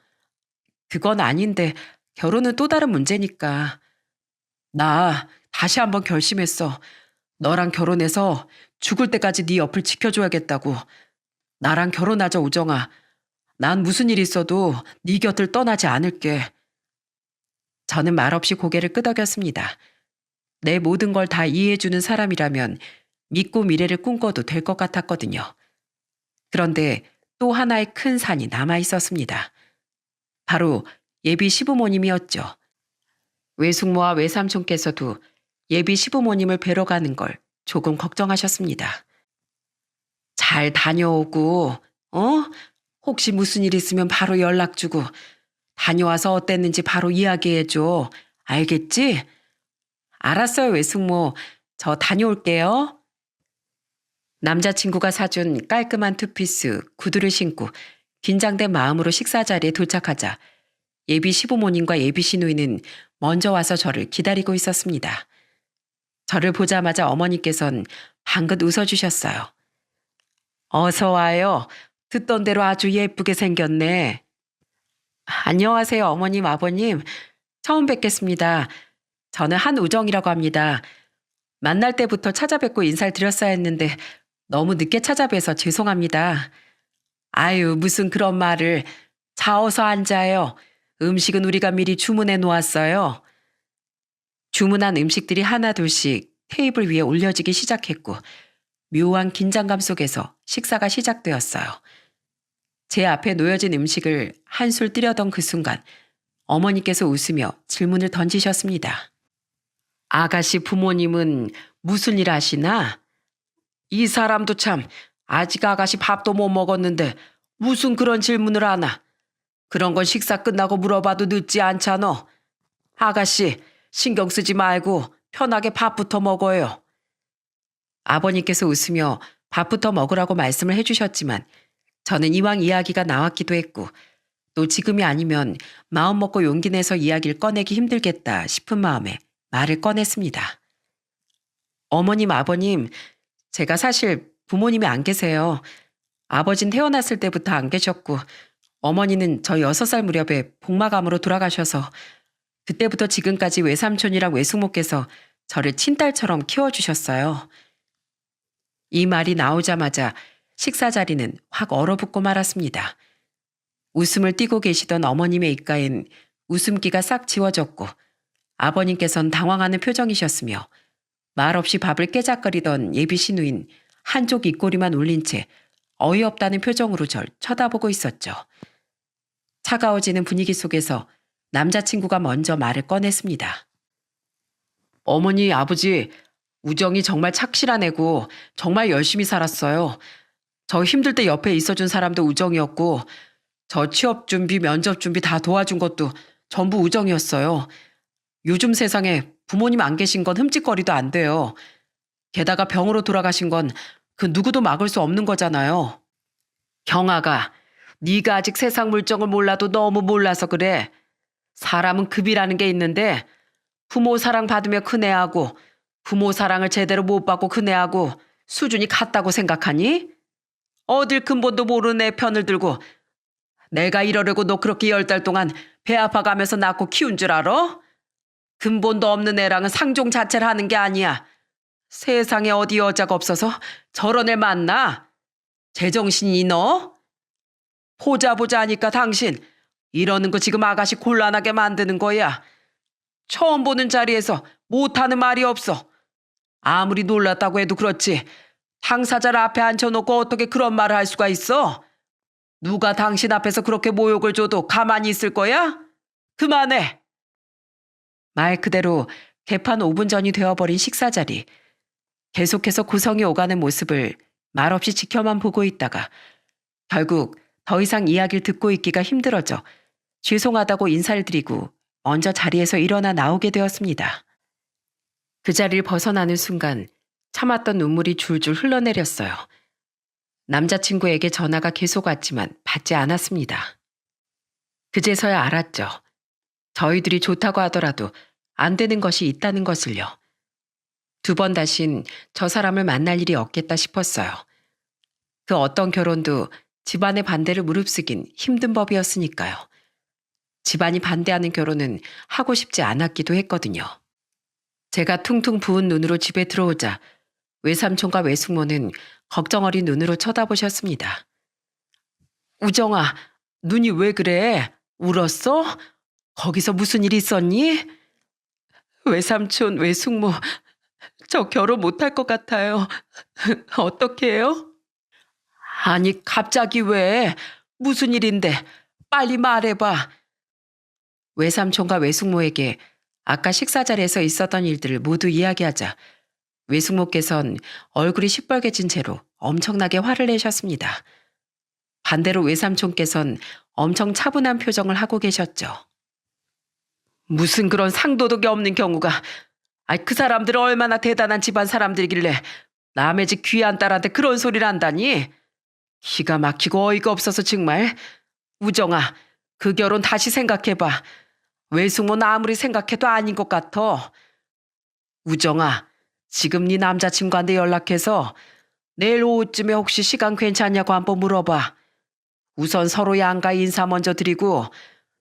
그건 아닌데 결혼은 또 다른 문제니까. 나 다시 한번 결심했어. 너랑 결혼해서 죽을 때까지 네 옆을 지켜줘야겠다고. 나랑 결혼하자, 우정아. 난 무슨 일 있어도 네 곁을 떠나지 않을게. 저는 말없이 고개를 끄덕였습니다. 내 모든 걸 다 이해해주는 사람이라면 믿고 미래를 꿈꿔도 될 것 같았거든요. 그런데 또 하나의 큰 산이 남아 있었습니다. 바로 예비 시부모님이었죠. 외숙모와 외삼촌께서도 예비 시부모님을 뵈러 가는 걸 조금 걱정하셨습니다. 잘 다녀오고, 어? 혹시 무슨 일 있으면 바로 연락 주고, 다녀와서 어땠는지 바로 이야기해줘. 알겠지? 알았어요, 외숙모. 저 다녀올게요. 남자친구가 사준 깔끔한 투피스, 구두를 신고 긴장된 마음으로 식사 자리에 도착하자 예비 시부모님과 예비 시누이는 먼저 와서 저를 기다리고 있었습니다. 저를 보자마자 어머니께선 방긋 웃어주셨어요. 어서 와요. 듣던 대로 아주 예쁘게 생겼네. 안녕하세요, 어머님, 아버님. 처음 뵙겠습니다. 저는 한우정이라고 합니다. 만날 때부터 찾아뵙고 인사를 드렸어야 했는데 너무 늦게 찾아뵈서 죄송합니다. 아유, 무슨 그런 말을. 자, 어서 앉아요. 음식은 우리가 미리 주문해 놓았어요. 주문한 음식들이 하나둘씩 테이블 위에 올려지기 시작했고 묘한 긴장감 속에서 식사가 시작되었어요. 제 앞에 놓여진 음식을 한술 뜨려던 그 순간 어머니께서 웃으며 질문을 던지셨습니다. 아가씨 부모님은 무슨 일 하시나? 이 사람도 참 아직 아가씨 밥도 못 먹었는데 무슨 그런 질문을 하나? 그런 건 식사 끝나고 물어봐도 늦지 않잖아. 아가씨 신경 쓰지 말고 편하게 밥부터 먹어요. 아버님께서 웃으며 밥부터 먹으라고 말씀을 해주셨지만 저는 이왕 이야기가 나왔기도 했고 또 지금이 아니면 마음 먹고 용기 내서 이야기를 꺼내기 힘들겠다 싶은 마음에 말을 꺼냈습니다. 어머님, 아버님, 제가 사실 부모님이 안 계세요. 아버진 태어났을 때부터 안 계셨고 어머니는 저 6살 무렵에 복마감으로 돌아가셔서 그때부터 지금까지 외삼촌이랑 외숙모께서 저를 친딸처럼 키워주셨어요. 이 말이 나오자마자 식사 자리는 확 얼어붙고 말았습니다. 웃음을 띠고 계시던 어머님의 입가엔 웃음기가 싹 지워졌고 아버님께선 당황하는 표정이셨으며 말없이 밥을 깨작거리던 예비 시누인 한쪽 입꼬리만 올린 채 어이없다는 표정으로 절 쳐다보고 있었죠. 차가워지는 분위기 속에서 남자친구가 먼저 말을 꺼냈습니다. 어머니, 아버지, 우정이 정말 착실한 애고 정말 열심히 살았어요. 저 힘들 때 옆에 있어준 사람도 우정이었고 저 취업 준비, 면접 준비 다 도와준 것도 전부 우정이었어요. 요즘 세상에 부모님 안 계신 건 흠칫거리도 안 돼요. 게다가 병으로 돌아가신 건 그 누구도 막을 수 없는 거잖아요. 경아가, 네가 아직 세상 물정을 몰라도 너무 몰라서 그래. 사람은 급이라는 게 있는데 부모 사랑 받으며 큰 애하고 부모 사랑을 제대로 못 받고 큰 애하고 수준이 같다고 생각하니? 어딜 근본도 모르는 애 편을 들고 내가 이러려고 너 그렇게 10달 동안 배 아파가면서 낳고 키운 줄 알아? 근본도 없는 애랑은 상종 자체를 하는 게 아니야. 세상에 어디 여자가 없어서 저런 애 만나? 제정신이 너? 보자 하니까 당신 이러는 거 지금 아가씨 곤란하게 만드는 거야. 처음 보는 자리에서 못하는 말이 없어. 아무리 놀랐다고 해도 그렇지. 당사자를 앞에 앉혀놓고 어떻게 그런 말을 할 수가 있어? 누가 당신 앞에서 그렇게 모욕을 줘도 가만히 있을 거야? 그만해. 말 그대로 개판 5분 전이 되어버린 식사 자리. 계속해서 고성이 오가는 모습을 말없이 지켜만 보고 있다가 결국 더 이상 이야기를 듣고 있기가 힘들어져 죄송하다고 인사를 드리고 먼저 자리에서 일어나 나오게 되었습니다. 그 자리를 벗어나는 순간 참았던 눈물이 줄줄 흘러내렸어요. 남자친구에게 전화가 계속 왔지만 받지 않았습니다. 그제서야 알았죠. 저희들이 좋다고 하더라도 안 되는 것이 있다는 것을요. 2번 다신 저 사람을 만날 일이 없겠다 싶었어요. 그 어떤 결혼도 집안의 반대를 무릅쓰긴 힘든 법이었으니까요. 집안이 반대하는 결혼은 하고 싶지 않았기도 했거든요. 제가 퉁퉁 부은 눈으로 집에 들어오자 외삼촌과 외숙모는 걱정 어린 눈으로 쳐다보셨습니다. 우정아, 눈이 왜 그래? 울었어? 거기서 무슨 일 있었니? 외삼촌, 외숙모, 저 결혼 못할 것 같아요. 어떻게 해요? 아니, 갑자기 왜? 무슨 일인데? 빨리 말해봐. 외삼촌과 외숙모에게 아까 식사 자리에서 있었던 일들을 모두 이야기하자 외숙모께선 얼굴이 시뻘개진 채로 엄청나게 화를 내셨습니다. 반대로 외삼촌께선 엄청 차분한 표정을 하고 계셨죠. 무슨 그런 상도덕이 없는 경우가, 그 사람들은 얼마나 대단한 집안 사람들이길래 남의 집 귀한 딸한테 그런 소리를 한다니? 기가 막히고 어이가 없어서 정말. 우정아, 그 결혼 다시 생각해봐. 외숙모는 아무리 생각해도 아닌 것 같아. 우정아, 지금 네 남자친구한테 연락해서 내일 오후쯤에 혹시 시간 괜찮냐고 한번 물어봐. 우선 서로 양가 인사 먼저 드리고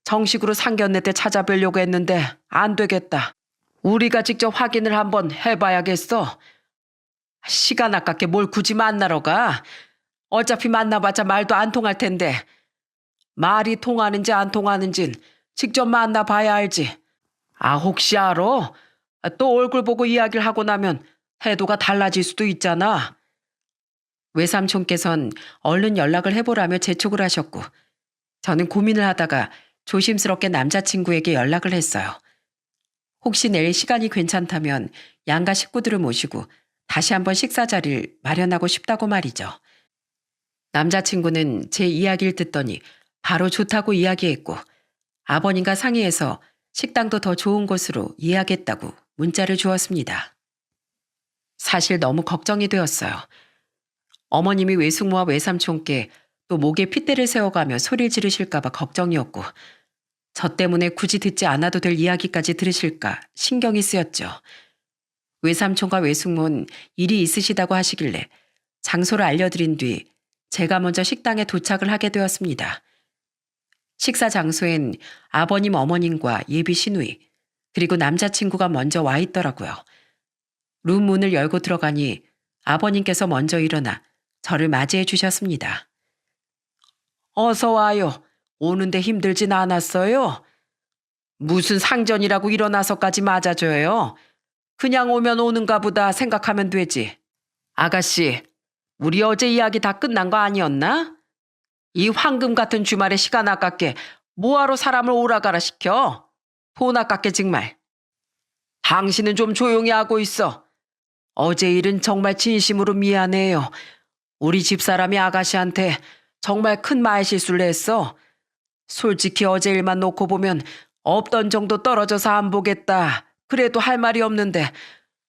정식으로 상견례 때 찾아뵈려고 했는데 안 되겠다. 우리가 직접 확인을 한번 해봐야겠어. 시간 아깝게 뭘 굳이 만나러 가. 어차피 만나봤자 말도 안 통할 텐데. 말이 통하는지 안 통하는진 직접 만나봐야 알지. 혹시 알아? 또 얼굴 보고 이야기를 하고 나면 태도가 달라질 수도 있잖아. 외삼촌께선 얼른 연락을 해보라며 재촉을 하셨고 저는 고민을 하다가 조심스럽게 남자친구에게 연락을 했어요. 혹시 내일 시간이 괜찮다면 양가 식구들을 모시고 다시 한번 식사 자리를 마련하고 싶다고 말이죠. 남자친구는 제 이야기를 듣더니 바로 좋다고 이야기했고 아버님과 상의해서 식당도 더 좋은 곳으로 예약했다고 문자를 주었습니다. 사실 너무 걱정이 되었어요. 어머님이 외숙모와 외삼촌께 또 목에 핏대를 세워가며 소리를 지르실까봐 걱정이었고 저 때문에 굳이 듣지 않아도 될 이야기까지 들으실까 신경이 쓰였죠. 외삼촌과 외숙모는 일이 있으시다고 하시길래 장소를 알려드린 뒤 제가 먼저 식당에 도착을 하게 되었습니다. 식사 장소엔 아버님 어머님과 예비 시누이 그리고 남자친구가 먼저 와 있더라고요. 룸 문을 열고 들어가니 아버님께서 먼저 일어나 저를 맞이해 주셨습니다. 어서 와요. 오는데 힘들진 않았어요? 무슨 상전이라고 일어나서까지 맞아줘요. 그냥 오면 오는가 보다 생각하면 되지. 아가씨, 우리 어제 이야기 다 끝난 거 아니었나? 이 황금 같은 주말에 시간 아깝게 뭐하러 사람을 오라가라 시켜? 돈 아깝게 정말. 당신은 좀 조용히 하고 있어. 어제 일은 정말 진심으로 미안해요. 우리 집사람이 아가씨한테 정말 큰 말실수를 했어. 솔직히 어제 일만 놓고 보면 없던 정도 떨어져서 안 보겠다. 그래도 할 말이 없는데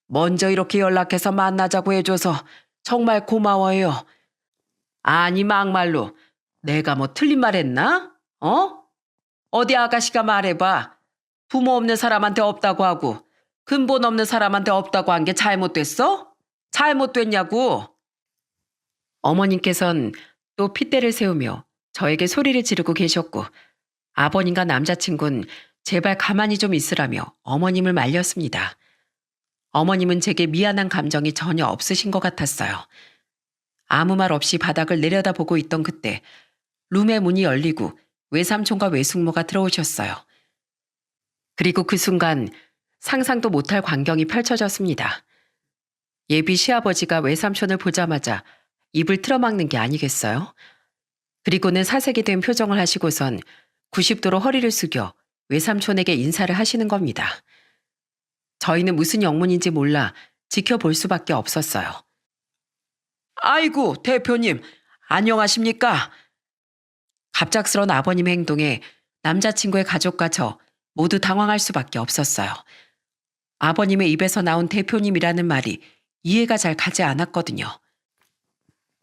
먼저 이렇게 연락해서 만나자고 해줘서 정말 고마워요. 아니 막말로 내가 뭐 틀린 말 했나? 어디 아가씨가 말해봐. 부모 없는 사람한테 없다고 하고 근본 없는 사람한테 없다고 한 게 잘못됐어? 잘못됐냐고. 어머님께선 또 핏대를 세우며 저에게 소리를 지르고 계셨고 아버님과 남자친구는 제발 가만히 좀 있으라며 어머님을 말렸습니다. 어머님은 제게 미안한 감정이 전혀 없으신 것 같았어요. 아무 말 없이 바닥을 내려다보고 있던 그때 룸의 문이 열리고 외삼촌과 외숙모가 들어오셨어요. 그리고 그 순간 상상도 못할 광경이 펼쳐졌습니다. 예비 시아버지가 외삼촌을 보자마자 입을 틀어막는 게 아니겠어요? 그리고는 사색이 된 표정을 하시고선 90도로 허리를 숙여 외삼촌에게 인사를 하시는 겁니다. 저희는 무슨 영문인지 몰라 지켜볼 수밖에 없었어요. 아이고, 대표님, 안녕하십니까? 갑작스런 아버님의 행동에 남자친구의 가족과 저 모두 당황할 수밖에 없었어요. 아버님의 입에서 나온 대표님이라는 말이 이해가 잘 가지 않았거든요.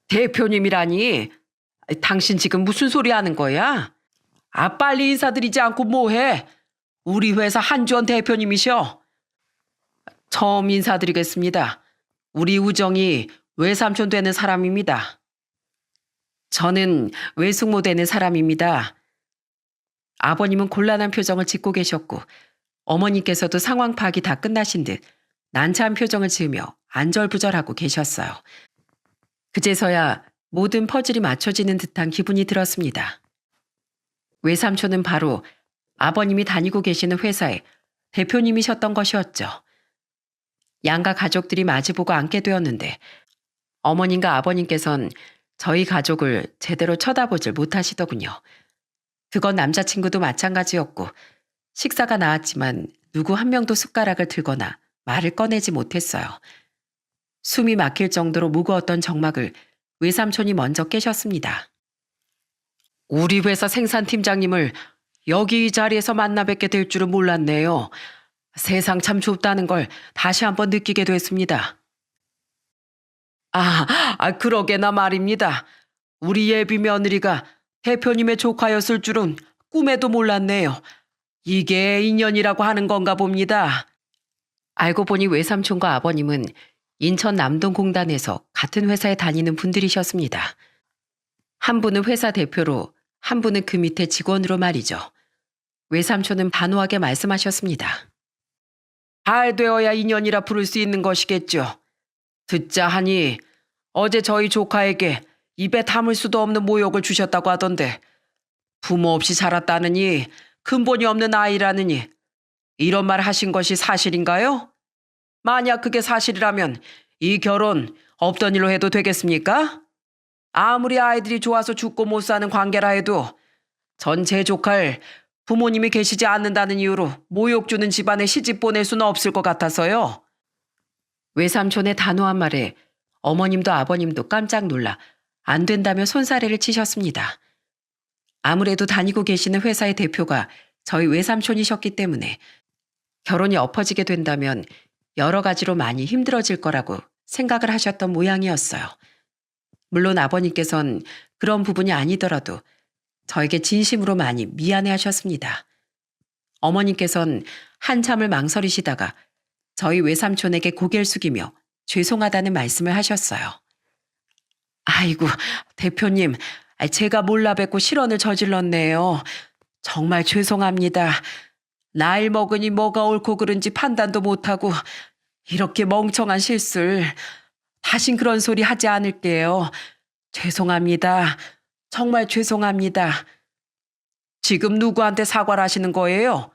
대표님이라니? 당신 지금 무슨 소리 하는 거야? 빨리 인사드리지 않고 뭐해? 우리 회사 한주원 대표님이셔. 처음 인사드리겠습니다. 우리 우정이 외삼촌 되는 사람입니다. 저는 외숙모 되는 사람입니다. 아버님은 곤란한 표정을 짓고 계셨고 어머니께서도 상황 파악이 다 끝나신 듯 난처한 표정을 지으며 안절부절하고 계셨어요. 그제서야 모든 퍼즐이 맞춰지는 듯한 기분이 들었습니다. 외삼촌은 바로 아버님이 다니고 계시는 회사의 대표님이셨던 것이었죠. 양가 가족들이 마주보고 앉게 되었는데 어머님과 아버님께선 저희 가족을 제대로 쳐다보질 못하시더군요. 그건 남자친구도 마찬가지였고 식사가 나왔지만 누구 한 명도 숟가락을 들거나 말을 꺼내지 못했어요. 숨이 막힐 정도로 무거웠던 정막을 외삼촌이 먼저 깨셨습니다. 우리 회사 생산팀장님을 여기 이 자리에서 만나 뵙게 될 줄은 몰랐네요. 세상 참 좁다는 걸 다시 한번 느끼게 됐습니다. 그러게나 말입니다. 우리 예비 며느리가 대표님의 조카였을 줄은 꿈에도 몰랐네요. 이게 인연이라고 하는 건가 봅니다. 알고 보니 외삼촌과 아버님은 인천 남동공단에서 같은 회사에 다니는 분들이셨습니다. 한 분은 회사 대표로, 한 분은 그 밑에 직원으로 말이죠. 외삼촌은 단호하게 말씀하셨습니다. 잘 되어야 인연이라 부를 수 있는 것이겠죠. 듣자 하니 어제 저희 조카에게 입에 담을 수도 없는 모욕을 주셨다고 하던데 부모 없이 자랐다느니 근본이 없는 아이라느니 이런 말 하신 것이 사실인가요? 만약 그게 사실이라면 이 결혼 없던 일로 해도 되겠습니까? 아무리 아이들이 좋아서 죽고 못 사는 관계라 해도 전 제 조카를 부모님이 계시지 않는다는 이유로 모욕 주는 집안에 시집 보낼 수는 없을 것 같아서요. 외삼촌의 단호한 말에 어머님도 아버님도 깜짝 놀라 안 된다며 손사래를 치셨습니다. 아무래도 다니고 계시는 회사의 대표가 저희 외삼촌이셨기 때문에 결혼이 엎어지게 된다면 여러 가지로 많이 힘들어질 거라고 생각을 하셨던 모양이었어요. 물론 아버님께선 그런 부분이 아니더라도 저에게 진심으로 많이 미안해 하셨습니다. 어머님께선 한참을 망설이시다가 저희 외삼촌에게 고개를 숙이며 죄송하다는 말씀을 하셨어요. 아이고, 대표님, 제가 몰라 뵙고 실언을 저질렀네요. 정말 죄송합니다. 나이 먹으니 뭐가 옳고 그른지 판단도 못하고 이렇게 멍청한 실수를 다신 그런 소리 하지 않을게요. 죄송합니다. 정말 죄송합니다. 지금 누구한테 사과를 하시는 거예요?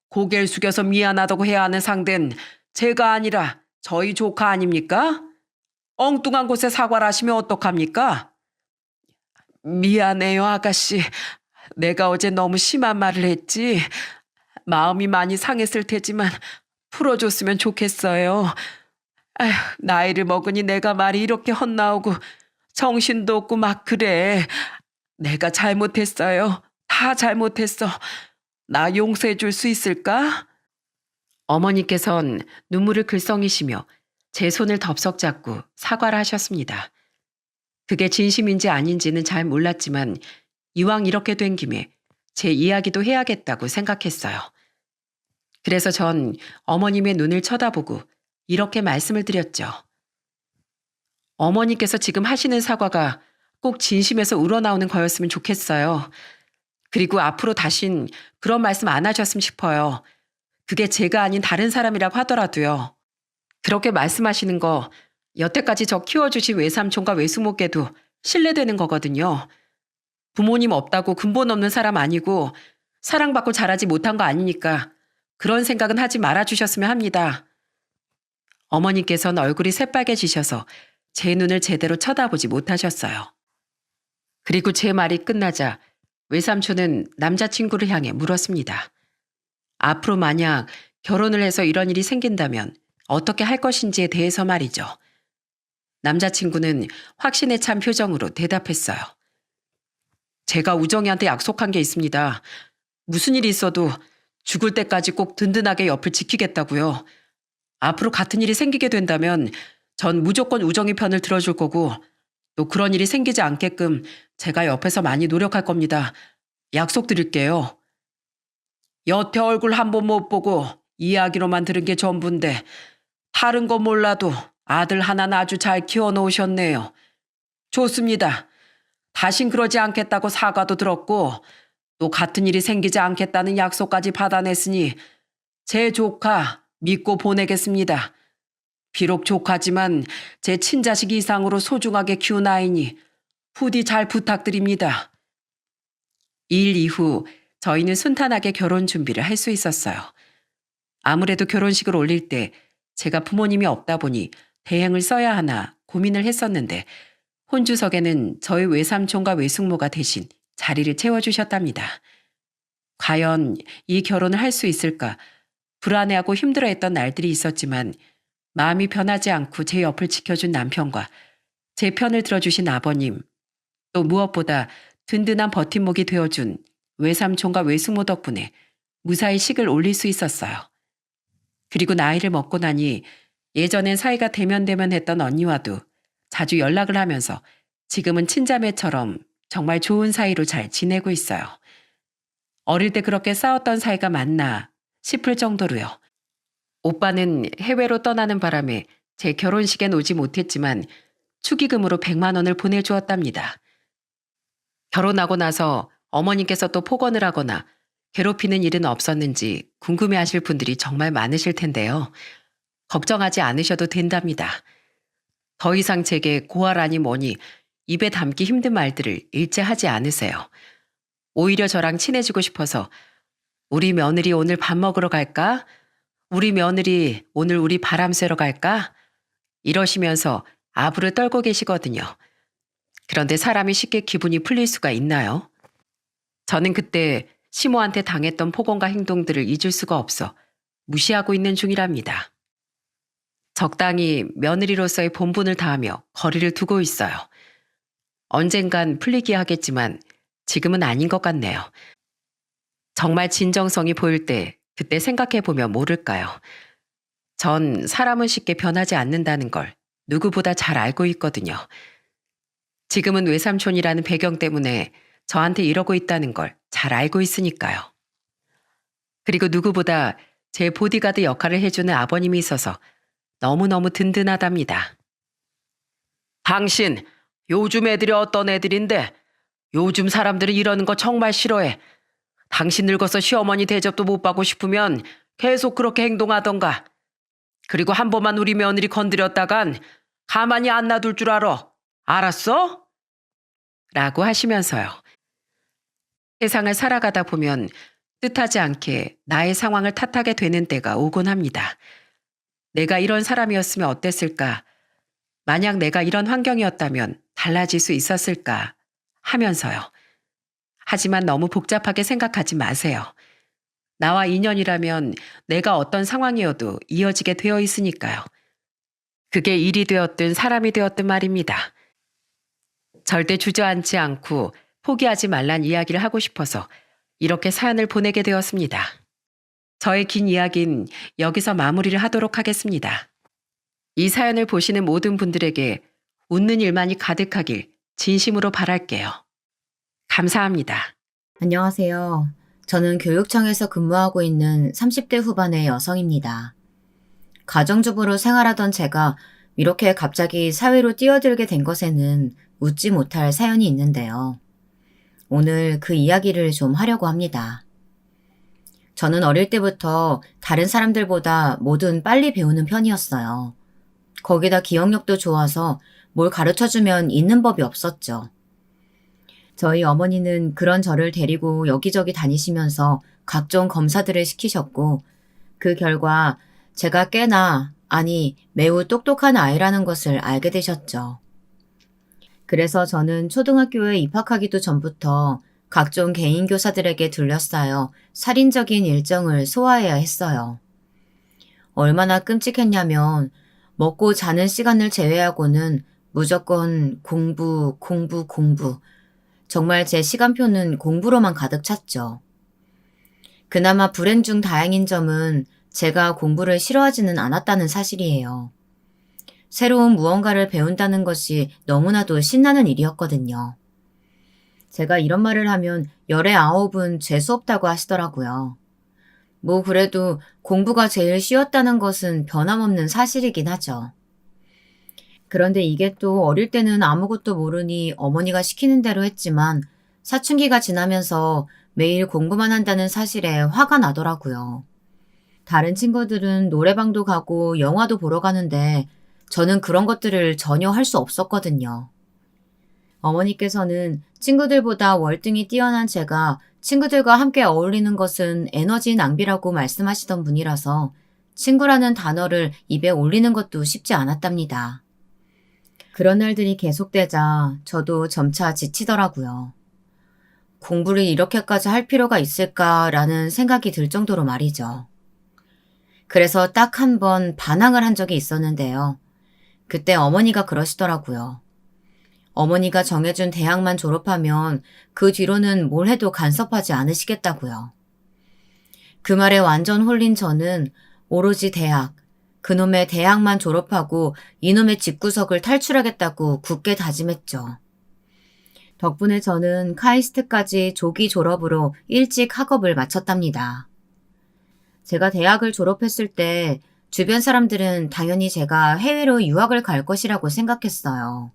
고개를 숙여서 미안하다고 해야 하는 상대는 제가 아니라 저희 조카 아닙니까? 엉뚱한 곳에 사과를 하시면 어떡합니까? 미안해요, 아가씨. 내가 어제 너무 심한 말을 했지. 마음이 많이 상했을 테지만 풀어줬으면 좋겠어요. 아휴, 나이를 먹으니 내가 말이 이렇게 헛나오고 정신도 없고 막 그래. 내가 잘못했어요. 다 잘못했어. 나 용서해 줄 수 있을까? 어머니께선 눈물을 글썽이시며 제 손을 덥석 잡고 사과를 하셨습니다. 그게 진심인지 아닌지는 잘 몰랐지만 이왕 이렇게 된 김에 제 이야기도 해야겠다고 생각했어요. 그래서 전 어머님의 눈을 쳐다보고 이렇게 말씀을 드렸죠. 어머니께서 지금 하시는 사과가 꼭 진심에서 우러나오는 거였으면 좋겠어요. 그리고 앞으로 다신 그런 말씀 안 하셨으면 싶어요. 그게 제가 아닌 다른 사람이라고 하더라도요. 그렇게 말씀하시는 거 여태까지 저 키워주신 외삼촌과 외숙모께도 신뢰되는 거거든요. 부모님 없다고 근본 없는 사람 아니고 사랑받고 자라지 못한 거 아니니까 그런 생각은 하지 말아주셨으면 합니다. 어머니께서는 얼굴이 새빨개지셔서 제 눈을 제대로 쳐다보지 못하셨어요. 그리고 제 말이 끝나자 외삼촌은 남자친구를 향해 물었습니다. 앞으로 만약 결혼을 해서 이런 일이 생긴다면 어떻게 할 것인지에 대해서 말이죠. 남자친구는 확신에 찬 표정으로 대답했어요. 제가 우정이한테 약속한 게 있습니다. 무슨 일이 있어도 죽을 때까지 꼭 든든하게 옆을 지키겠다고요. 앞으로 같은 일이 생기게 된다면 전 무조건 우정이 편을 들어줄 거고 또 그런 일이 생기지 않게끔 제가 옆에서 많이 노력할 겁니다. 약속드릴게요. 여태 얼굴 한 번 못 보고 이야기로만 들은 게 전부인데 다른 건 몰라도 아들 하나는 아주 잘 키워놓으셨네요. 좋습니다. 다신 그러지 않겠다고 사과도 들었고 또 같은 일이 생기지 않겠다는 약속까지 받아냈으니 제 조카 믿고 보내겠습니다. 비록 조카지만 제 친자식 이상으로 소중하게 키운 아이니 부디 잘 부탁드립니다. 일 이후 저희는 순탄하게 결혼 준비를 할 수 있었어요. 아무래도 결혼식을 올릴 때 제가 부모님이 없다 보니 대행을 써야 하나 고민을 했었는데 혼주석에는 저희 외삼촌과 외숙모가 대신 자리를 채워주셨답니다. 과연 이 결혼을 할 수 있을까 불안해하고 힘들어했던 날들이 있었지만 마음이 변하지 않고 제 옆을 지켜준 남편과 제 편을 들어주신 아버님, 또 무엇보다 든든한 버팀목이 되어준 외삼촌과 외숙모 덕분에 무사히 식을 올릴 수 있었어요. 그리고 나이를 먹고 나니 예전엔 사이가 대면대면했던 언니와도 자주 연락을 하면서 지금은 친자매처럼 정말 좋은 사이로 잘 지내고 있어요. 어릴 때 그렇게 싸웠던 사이가 맞나 싶을 정도로요. 오빠는 해외로 떠나는 바람에 제 결혼식엔 오지 못했지만 축의금으로 100만 원을 보내주었답니다. 결혼하고 나서 어머님께서 또 폭언을 하거나 괴롭히는 일은 없었는지 궁금해하실 분들이 정말 많으실 텐데요. 걱정하지 않으셔도 된답니다. 더 이상 제게 고아라니 뭐니 입에 담기 힘든 말들을 일제하지 않으세요. 오히려 저랑 친해지고 싶어서 우리 며느리 오늘 밥 먹으러 갈까? 우리 며느리 오늘 우리 바람 쐬러 갈까? 이러시면서 아부를 떨고 계시거든요. 그런데 사람이 쉽게 기분이 풀릴 수가 있나요? 저는 그때 시모한테 당했던 폭언과 행동들을 잊을 수가 없어 무시하고 있는 중이랍니다. 적당히 며느리로서의 본분을 다하며 거리를 두고 있어요. 언젠간 풀리기 하겠지만 지금은 아닌 것 같네요. 정말 진정성이 보일 때 그때 생각해보면 모를까요? 전 사람은 쉽게 변하지 않는다는 걸 누구보다 잘 알고 있거든요. 지금은 외삼촌이라는 배경 때문에 저한테 이러고 있다는 걸 잘 알고 있으니까요. 그리고 누구보다 제 보디가드 역할을 해주는 아버님이 있어서 너무너무 든든하답니다. 당신, 요즘 애들이 어떤 애들인데 요즘 사람들이 이러는 거 정말 싫어해. 당신 늙어서 시어머니 대접도 못 받고 싶으면 계속 그렇게 행동하던가. 그리고 한 번만 우리 며느리 건드렸다간 가만히 안 놔둘 줄 알아. 알았어? 라고 하시면서요. 세상을 살아가다 보면 뜻하지 않게 나의 상황을 탓하게 되는 때가 오곤 합니다. 내가 이런 사람이었으면 어땠을까? 만약 내가 이런 환경이었다면 달라질 수 있었을까? 하면서요. 하지만 너무 복잡하게 생각하지 마세요. 나와 인연이라면 내가 어떤 상황이어도 이어지게 되어 있으니까요. 그게 일이 되었든 사람이 되었든 말입니다. 절대 주저앉지 않고 포기하지 말란 이야기를 하고 싶어서 이렇게 사연을 보내게 되었습니다. 저의 긴 이야기는 여기서 마무리를 하도록 하겠습니다. 이 사연을 보시는 모든 분들에게 웃는 일만이 가득하길 진심으로 바랄게요. 감사합니다. 안녕하세요. 저는 교육청에서 근무하고 있는 30대 후반의 여성입니다. 가정주부로 생활하던 제가 이렇게 갑자기 사회로 뛰어들게 된 것에는 웃지 못할 사연이 있는데요. 오늘 그 이야기를 좀 하려고 합니다. 저는 어릴 때부터 다른 사람들보다 뭐든 빨리 배우는 편이었어요. 거기다 기억력도 좋아서 뭘 가르쳐주면 잊는 법이 없었죠. 저희 어머니는 그런 저를 데리고 여기저기 다니시면서 각종 검사들을 시키셨고, 그 결과 제가 꽤나, 아니 매우 똑똑한 아이라는 것을 알게 되셨죠. 그래서 저는 초등학교에 입학하기도 전부터 각종 개인 교사들에게 둘러싸여 살인적인 일정을 소화해야 했어요. 얼마나 끔찍했냐면 먹고 자는 시간을 제외하고는 무조건 공부, 공부, 공부. 정말 제 시간표는 공부로만 가득 찼죠. 그나마 불행 중 다행인 점은 제가 공부를 싫어하지는 않았다는 사실이에요. 새로운 무언가를 배운다는 것이 너무나도 신나는 일이었거든요. 제가 이런 말을 하면 열의 아홉은 재수 없다고 하시더라고요. 뭐 그래도 공부가 제일 쉬웠다는 것은 변함없는 사실이긴 하죠. 그런데 이게 또 어릴 때는 아무것도 모르니 어머니가 시키는 대로 했지만 사춘기가 지나면서 매일 공부만 한다는 사실에 화가 나더라고요. 다른 친구들은 노래방도 가고 영화도 보러 가는데 저는 그런 것들을 전혀 할 수 없었거든요. 어머니께서는 친구들보다 월등히 뛰어난 제가 친구들과 함께 어울리는 것은 에너지 낭비라고 말씀하시던 분이라서 친구라는 단어를 입에 올리는 것도 쉽지 않았답니다. 그런 날들이 계속되자 저도 점차 지치더라고요. 공부를 이렇게까지 할 필요가 있을까라는 생각이 들 정도로 말이죠. 그래서 딱 한 번 반항을 한 적이 있었는데요. 그때 어머니가 그러시더라고요. 어머니가 정해준 대학만 졸업하면 그 뒤로는 뭘 해도 간섭하지 않으시겠다고요. 그 말에 완전 홀린 저는 오로지 대학, 그놈의 대학만 졸업하고 이놈의 집구석을 탈출하겠다고 굳게 다짐했죠. 덕분에 저는 카이스트까지 조기 졸업으로 일찍 학업을 마쳤답니다. 제가 대학을 졸업했을 때 주변 사람들은 당연히 제가 해외로 유학을 갈 것이라고 생각했어요.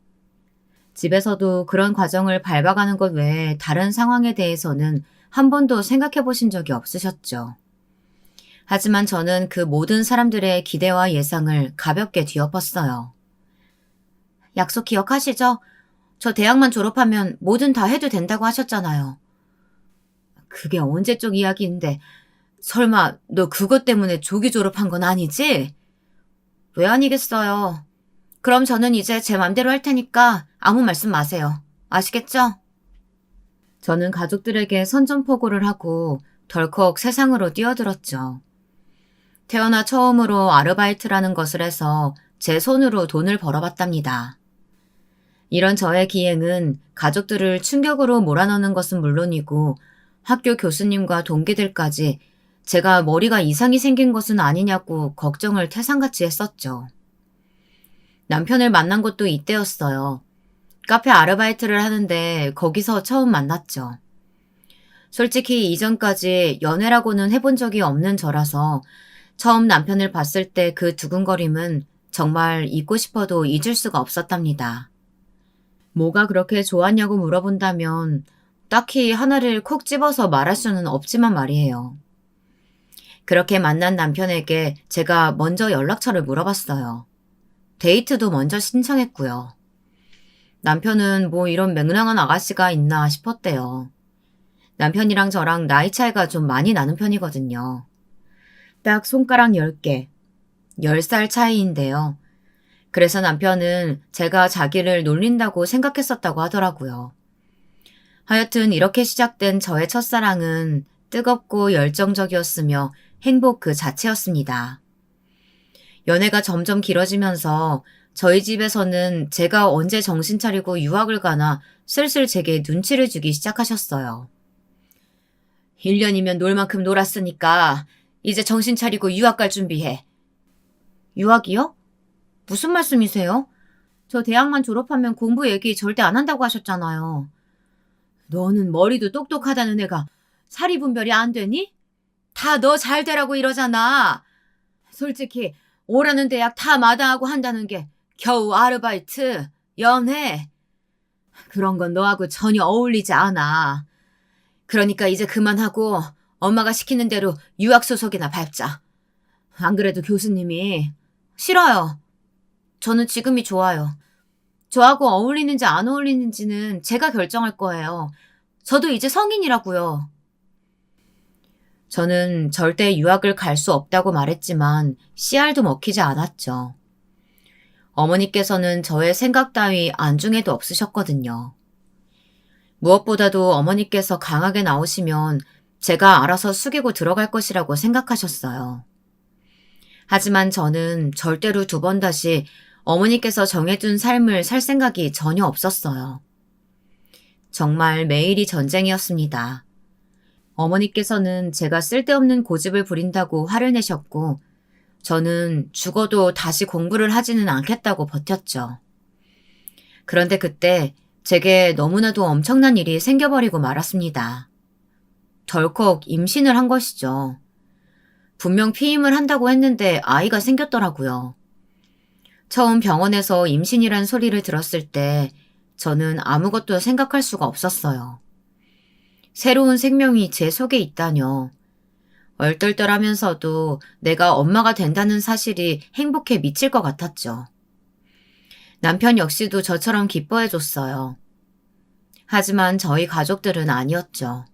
집에서도 그런 과정을 밟아가는 것 외에 다른 상황에 대해서는 한 번도 생각해 보신 적이 없으셨죠. 하지만 저는 그 모든 사람들의 기대와 예상을 가볍게 뒤엎었어요. 약속 기억하시죠? 저 대학만 졸업하면 뭐든 다 해도 된다고 하셨잖아요. 그게 언제적 이야기인데 설마 너 그것 때문에 조기 졸업한 건 아니지? 왜 아니겠어요. 그럼 저는 이제 제 맘대로 할 테니까 아무 말씀 마세요. 아시겠죠? 저는 가족들에게 선전포고를 하고 덜컥 세상으로 뛰어들었죠. 태어나 처음으로 아르바이트라는 것을 해서 제 손으로 돈을 벌어봤답니다. 이런 저의 기행은 가족들을 충격으로 몰아넣는 것은 물론이고 학교 교수님과 동기들까지 제가 머리가 이상이 생긴 것은 아니냐고 걱정을 태산같이 했었죠. 남편을 만난 것도 이때였어요. 카페 아르바이트를 하는데 거기서 처음 만났죠. 솔직히 이전까지 연애라고는 해본 적이 없는 저라서 처음 남편을 봤을 때 그 두근거림은 정말 잊고 싶어도 잊을 수가 없었답니다. 뭐가 그렇게 좋았냐고 물어본다면 딱히 하나를 콕 집어서 말할 수는 없지만 말이에요. 그렇게 만난 남편에게 제가 먼저 연락처를 물어봤어요. 데이트도 먼저 신청했고요. 남편은 뭐 이런 맹랑한 아가씨가 있나 싶었대요. 남편이랑 저랑 나이 차이가 좀 많이 나는 편이거든요. 딱 손가락 10개, 10살 차이인데요. 그래서 남편은 제가 자기를 놀린다고 생각했었다고 하더라고요. 하여튼 이렇게 시작된 저의 첫사랑은 뜨겁고 열정적이었으며 행복 그 자체였습니다. 연애가 점점 길어지면서 저희 집에서는 제가 언제 정신 차리고 유학을 가나 슬슬 제게 눈치를 주기 시작하셨어요. 1년이면 놀 만큼 놀았으니까 이제 정신 차리고 유학 갈 준비해. 유학이요? 무슨 말씀이세요? 저 대학만 졸업하면 공부 얘기 절대 안 한다고 하셨잖아요. 너는 머리도 똑똑하다는 애가 사리 분별이 안 되니? 다 너 잘 되라고 이러잖아. 솔직히 오라는 대학 다 마다하고 한다는 게 겨우 아르바이트, 연애. 그런 건 너하고 전혀 어울리지 않아. 그러니까 이제 그만하고 엄마가 시키는 대로 유학 소속이나 밟자. 안 그래도 교수님이 싫어요. 저는 지금이 좋아요. 저하고 어울리는지 안 어울리는지는 제가 결정할 거예요. 저도 이제 성인이라고요. 저는 절대 유학을 갈 수 없다고 말했지만 씨알도 먹히지 않았죠. 어머니께서는 저의 생각 따위 안중에도 없으셨거든요. 무엇보다도 어머니께서 강하게 나오시면 제가 알아서 숙이고 들어갈 것이라고 생각하셨어요. 하지만 저는 절대로 2번 다시 어머니께서 정해둔 삶을 살 생각이 전혀 없었어요. 정말 매일이 전쟁이었습니다. 어머니께서는 제가 쓸데없는 고집을 부린다고 화를 내셨고 저는 죽어도 다시 공부를 하지는 않겠다고 버텼죠. 그런데 그때 제게 너무나도 엄청난 일이 생겨버리고 말았습니다. 덜컥 임신을 한 것이죠. 분명 피임을 한다고 했는데 아이가 생겼더라고요. 처음 병원에서 임신이란 소리를 들었을 때 저는 아무것도 생각할 수가 없었어요. 새로운 생명이 제 속에 있다뇨. 얼떨떨하면서도 내가 엄마가 된다는 사실이 행복해 미칠 것 같았죠. 남편 역시도 저처럼 기뻐해줬어요. 하지만 저희 가족들은 아니었죠.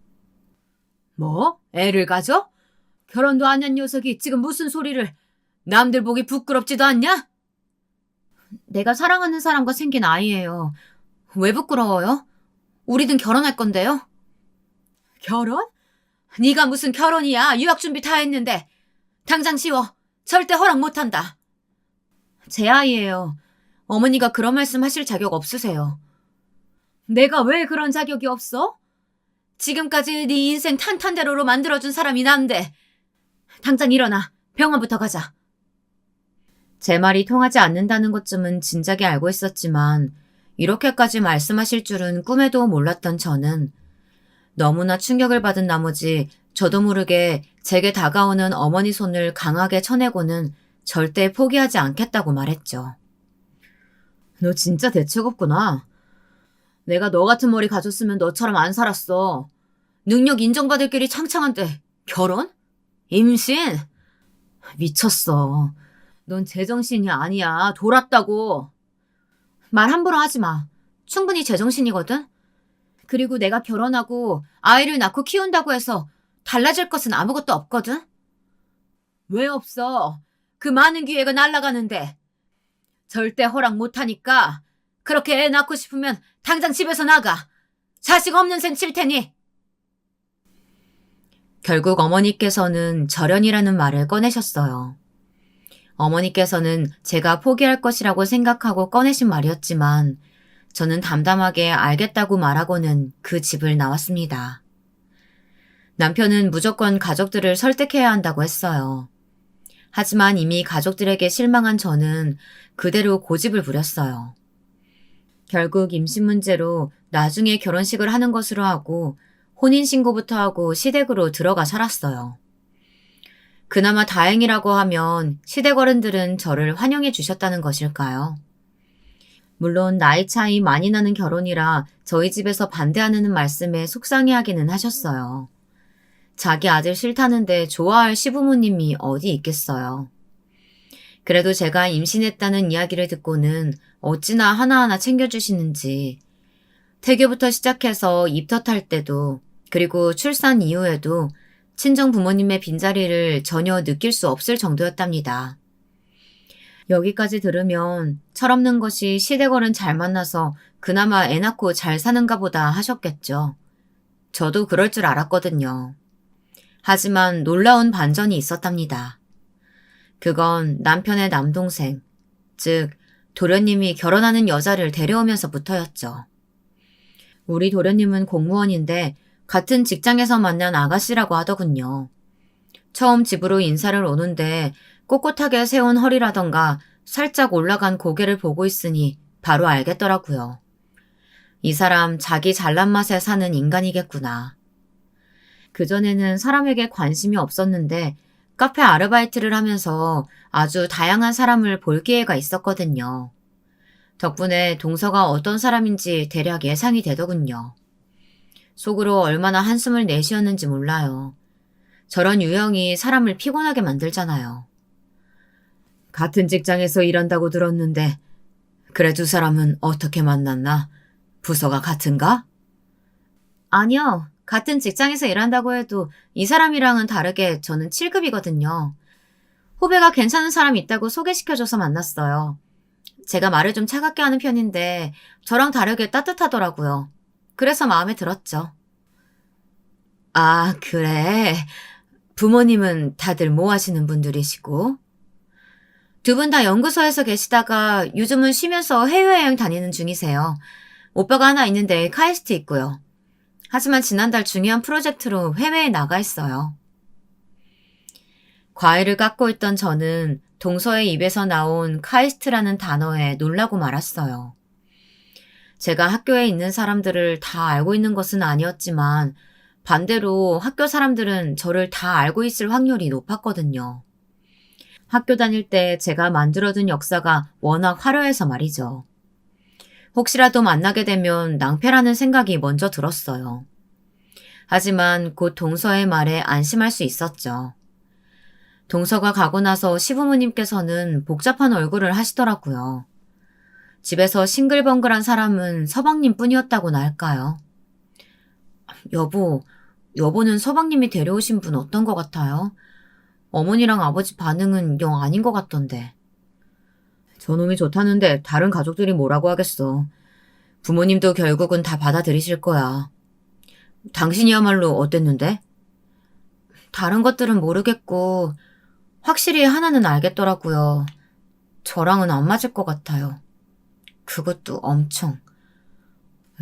뭐? 애를 가져? 결혼도 안 한 녀석이 지금 무슨 소리를. 남들 보기 부끄럽지도 않냐? 내가 사랑하는 사람과 생긴 아이예요. 왜 부끄러워요? 우리든 결혼할 건데요. 결혼? 네가 무슨 결혼이야. 유학 준비 다 했는데. 당장 지워. 절대 허락 못한다. 제 아이예요. 어머니가 그런 말씀 하실 자격 없으세요. 내가 왜 그런 자격이 없어? 지금까지 네 인생 탄탄대로로 만들어준 사람이 난데. 당장 일어나. 병원부터 가자. 제 말이 통하지 않는다는 것쯤은 진작에 알고 있었지만 이렇게까지 말씀하실 줄은 꿈에도 몰랐던 저는 너무나 충격을 받은 나머지 저도 모르게 제게 다가오는 어머니 손을 강하게 쳐내고는 절대 포기하지 않겠다고 말했죠. 너 진짜 대책 없구나. 내가 너 같은 머리 가졌으면 너처럼 안 살았어. 능력 인정받을 길이 창창한데 결혼? 임신? 미쳤어. 넌 제정신이 아니야. 돌았다고. 말 함부로 하지 마. 충분히 제정신이거든. 그리고 내가 결혼하고 아이를 낳고 키운다고 해서 달라질 것은 아무것도 없거든. 왜 없어? 그 많은 기회가 날아가는데. 절대 허락 못하니까 그렇게 애 낳고 싶으면 당장 집에서 나가. 자식 없는 셈 칠 테니. 결국 어머니께서는 절연이라는 말을 꺼내셨어요. 어머니께서는 제가 포기할 것이라고 생각하고 꺼내신 말이었지만 저는 담담하게 알겠다고 말하고는 그 집을 나왔습니다. 남편은 무조건 가족들을 설득해야 한다고 했어요. 하지만 이미 가족들에게 실망한 저는 그대로 고집을 부렸어요. 결국 임신 문제로 나중에 결혼식을 하는 것으로 하고 혼인신고부터 하고 시댁으로 들어가 살았어요. 그나마 다행이라고 하면 시댁 어른들은 저를 환영해 주셨다는 것일까요? 물론 나이 차이 많이 나는 결혼이라 저희 집에서 반대하는 말씀에 속상해하기는 하셨어요. 자기 아들 싫다는데 좋아할 시부모님이 어디 있겠어요. 그래도 제가 임신했다는 이야기를 듣고는 어찌나 하나하나 챙겨주시는지 태교부터 시작해서 입덧할 때도 그리고 출산 이후에도 친정 부모님의 빈자리를 전혀 느낄 수 없을 정도였답니다. 여기까지 들으면 철없는 것이 시댁어른 잘 만나서 그나마 애 낳고 잘 사는가 보다 하셨겠죠. 저도 그럴 줄 알았거든요. 하지만 놀라운 반전이 있었답니다. 그건 남편의 남동생, 즉 도련님이 결혼하는 여자를 데려오면서부터였죠. 우리 도련님은 공무원인데 같은 직장에서 만난 아가씨라고 하더군요. 처음 집으로 인사를 오는데 꼿꼿하게 세운 허리라던가 살짝 올라간 고개를 보고 있으니 바로 알겠더라고요. 이 사람 자기 잘난 맛에 사는 인간이겠구나. 그전에는 사람에게 관심이 없었는데 카페 아르바이트를 하면서 아주 다양한 사람을 볼 기회가 있었거든요. 덕분에 동서가 어떤 사람인지 대략 예상이 되더군요. 속으로 얼마나 한숨을 내쉬었는지 몰라요. 저런 유형이 사람을 피곤하게 만들잖아요. 같은 직장에서 일한다고 들었는데 그래 두 사람은 어떻게 만났나? 부서가 같은가? 아니요. 같은 직장에서 일한다고 해도 이 사람이랑은 다르게 저는 7급이거든요. 후배가 괜찮은 사람이 있다고 소개시켜줘서 만났어요. 제가 말을 좀 차갑게 하는 편인데 저랑 다르게 따뜻하더라고요. 그래서 마음에 들었죠. 아, 그래. 부모님은 다들 뭐 하시는 분들이시고? 두 분 다 연구소에서 계시다가 요즘은 쉬면서 해외여행 다니는 중이세요. 오빠가 하나 있는데 카이스트 있고요. 하지만 지난달 중요한 프로젝트로 해외에 나가 있어요. 과일을 깎고 있던 저는 동서의 입에서 나온 카이스트라는 단어에 놀라고 말았어요. 제가 학교에 있는 사람들을 다 알고 있는 것은 아니었지만 반대로 학교 사람들은 저를 다 알고 있을 확률이 높았거든요. 학교 다닐 때 제가 만들어둔 역사가 워낙 화려해서 말이죠. 혹시라도 만나게 되면 낭패라는 생각이 먼저 들었어요. 하지만 곧 동서의 말에 안심할 수 있었죠. 동서가 가고 나서 시부모님께서는 복잡한 얼굴을 하시더라고요. 집에서 싱글벙글한 사람은 서방님 뿐이었다고나 할까요? 여보는 서방님이 데려오신 분 어떤 것 같아요? 어머니랑 아버지 반응은 영 아닌 것 같던데. 저놈이 좋다는데 다른 가족들이 뭐라고 하겠어. 부모님도 결국은 다 받아들이실 거야. 당신이야말로 어땠는데? 다른 것들은 모르겠고 확실히 하나는 알겠더라고요. 저랑은 안 맞을 것 같아요. 그것도 엄청.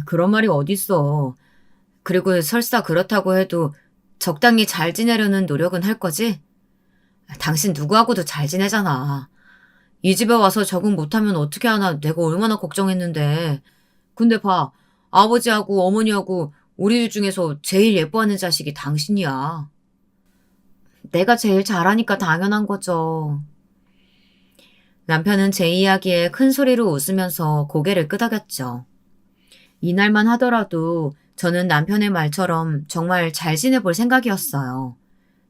그런 말이 어딨어. 그리고 설사 그렇다고 해도 적당히 잘 지내려는 노력은 할 거지? 당신 누구하고도 잘 지내잖아. 이 집에 와서 적응 못하면 어떻게 하나 내가 얼마나 걱정했는데. 근데 봐, 아버지하고 어머니하고 우리 들 중에서 제일 예뻐하는 자식이 당신이야. 내가 제일 잘하니까 당연한 거죠. 남편은 제 이야기에 큰 소리로 웃으면서 고개를 끄덕였죠. 이날만 하더라도 저는 남편의 말처럼 정말 잘 지내볼 생각이었어요.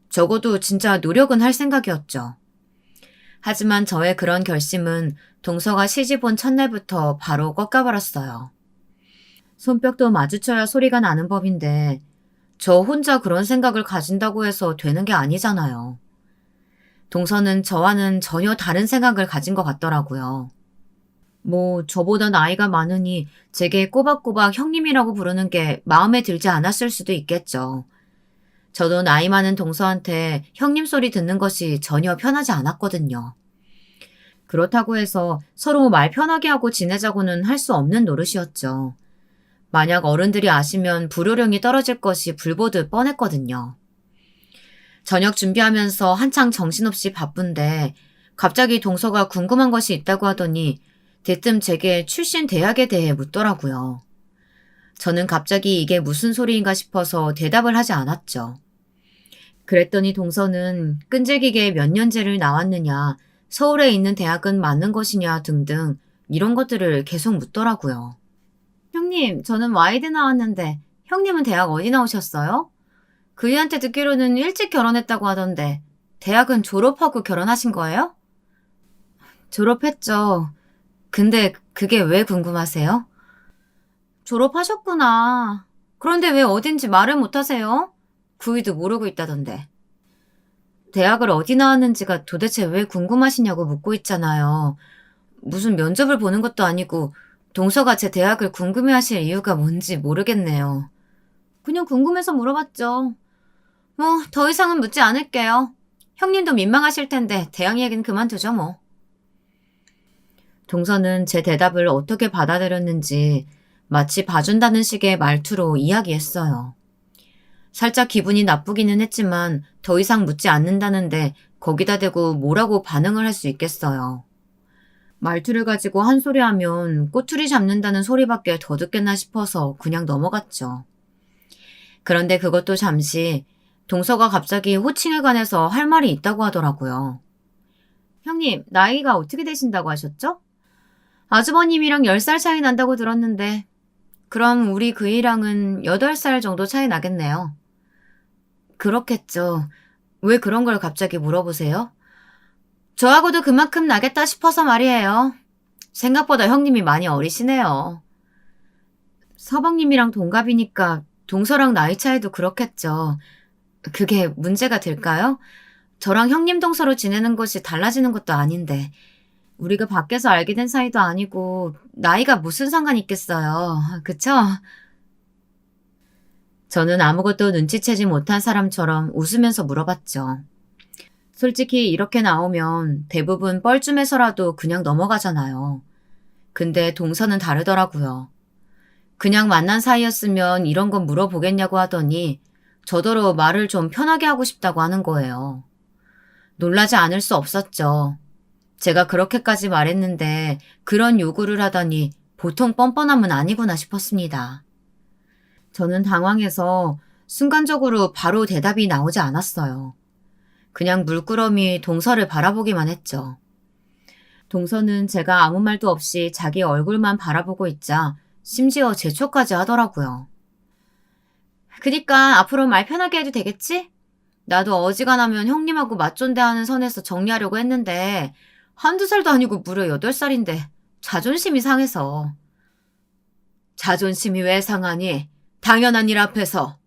적어도 진짜 노력은 할 생각이었죠. 하지만 저의 그런 결심은 동서가 시집 온 첫날부터 바로 꺾여버렸어요. 손뼉도 마주쳐야 소리가 나는 법인데 저 혼자 그런 생각을 가진다고 해서 되는 게 아니잖아요. 동서는 저와는 전혀 다른 생각을 가진 것 같더라고요. 뭐 저보다 나이가 많으니 제게 꼬박꼬박 형님이라고 부르는 게 마음에 들지 않았을 수도 있겠죠. 저도 나이 많은 동서한테 형님 소리 듣는 것이 전혀 편하지 않았거든요. 그렇다고 해서 서로 말 편하게 하고 지내자고는 할 수 없는 노릇이었죠. 만약 어른들이 아시면 불호령이 떨어질 것이 불보듯 뻔했거든요. 저녁 준비하면서 한창 정신없이 바쁜데 갑자기 동서가 궁금한 것이 있다고 하더니 대뜸 제게 출신 대학에 대해 묻더라고요. 저는 갑자기 이게 무슨 소리인가 싶어서 대답을 하지 않았죠. 그랬더니 동서는 끈질기게 몇 년제를 나왔느냐, 서울에 있는 대학은 맞는 것이냐 등등 이런 것들을 계속 묻더라고요. 형님, 저는 와이드 나왔는데 형님은 대학 어디 나오셨어요? 그이한테 듣기로는 일찍 결혼했다고 하던데 대학은 졸업하고 결혼하신 거예요? 졸업했죠. 근데 그게 왜 궁금하세요? 졸업하셨구나. 그런데 왜 어딘지 말을 못하세요? 구이도 모르고 있다던데. 대학을 어디 나왔는지가 도대체 왜 궁금하시냐고 묻고 있잖아요. 무슨 면접을 보는 것도 아니고 동서가 제 대학을 궁금해하실 이유가 뭔지 모르겠네요. 그냥 궁금해서 물어봤죠. 뭐 더 이상은 묻지 않을게요. 형님도 민망하실 텐데 대학 얘기는 그만두죠 뭐. 동서는 제 대답을 어떻게 받아들였는지 마치 봐준다는 식의 말투로 이야기했어요. 살짝 기분이 나쁘기는 했지만 더 이상 묻지 않는다는데 거기다 대고 뭐라고 반응을 할 수 있겠어요. 말투를 가지고 한 소리 하면 꼬투리 잡는다는 소리밖에 더 듣겠나 싶어서 그냥 넘어갔죠. 그런데 그것도 잠시 동서가 갑자기 호칭에 관해서 할 말이 있다고 하더라고요. 형님, 나이가 어떻게 되신다고 하셨죠? 아주버님이랑 10살 차이 난다고 들었는데 그럼 우리 그이랑은 8살 정도 차이 나겠네요. 그렇겠죠. 왜 그런 걸 갑자기 물어보세요? 저하고도 그만큼 나겠다 싶어서 말이에요. 생각보다 형님이 많이 어리시네요. 서방님이랑 동갑이니까 동서랑 나이 차이도 그렇겠죠. 그게 문제가 될까요? 저랑 형님 동서로 지내는 것이 달라지는 것도 아닌데 우리가 밖에서 알게 된 사이도 아니고 나이가 무슨 상관 있겠어요. 그쵸? 저는 아무것도 눈치채지 못한 사람처럼 웃으면서 물어봤죠. 솔직히 이렇게 나오면 대부분 뻘쭘해서라도 그냥 넘어가잖아요. 근데 동서는 다르더라고요. 그냥 만난 사이였으면 이런 건 물어보겠냐고 하더니 저더러 말을 좀 편하게 하고 싶다고 하는 거예요. 놀라지 않을 수 없었죠. 제가 그렇게까지 말했는데 그런 요구를 하다니 보통 뻔뻔함은 아니구나 싶었습니다. 저는 당황해서 순간적으로 바로 대답이 나오지 않았어요. 그냥 물끄러미 동서를 바라보기만 했죠. 동서는 제가 아무 말도 없이 자기 얼굴만 바라보고 있자 심지어 제초까지 하더라고요. 그니까 앞으로 말 편하게 해도 되겠지? 나도 어지간하면 형님하고 맞존대하는 선에서 정리하려고 했는데 한두 살도 아니고 무려 8살인데 자존심이 상해서. 자존심이 왜 상하니? 당연한 일 앞에서.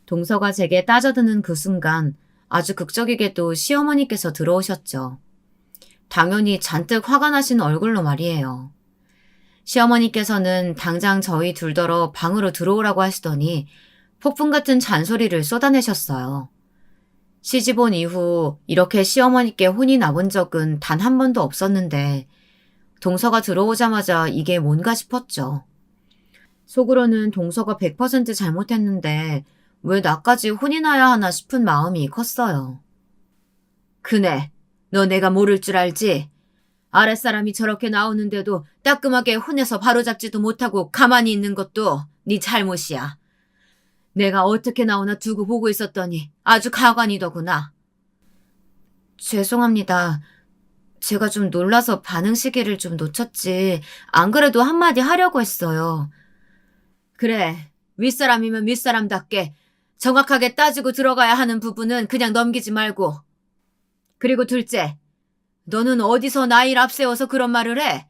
동서가 제게 따져드는 그 순간 아주 극적이게도 시어머니께서 들어오셨죠. 당연히 잔뜩 화가 나신 얼굴로 말이에요. 시어머니께서는 당장 저희 둘더러 방으로 들어오라고 하시더니 폭풍 같은 잔소리를 쏟아내셨어요. 시집 온 이후 이렇게 시어머니께 혼이 나본 적은 단 한 번도 없었는데 동서가 들어오자마자 이게 뭔가 싶었죠. 속으로는 동서가 100% 잘못했는데 왜 나까지 혼이 나야 하나 싶은 마음이 컸어요. 그네, 너 내가 모를 줄 알지? 아랫사람이 저렇게 나오는데도 따끔하게 혼내서 바로잡지도 못하고 가만히 있는 것도 네 잘못이야. 내가 어떻게 나오나 두고 보고 있었더니 아주 가관이더구나. 죄송합니다. 제가 좀 놀라서 반응 시기를 좀 놓쳤지. 안 그래도 한마디 하려고 했어요. 그래, 윗사람이면 윗사람답게 정확하게 따지고 들어가야 하는 부분은 그냥 넘기지 말고. 그리고 둘째, 너는 어디서 나이를 앞세워서 그런 말을 해?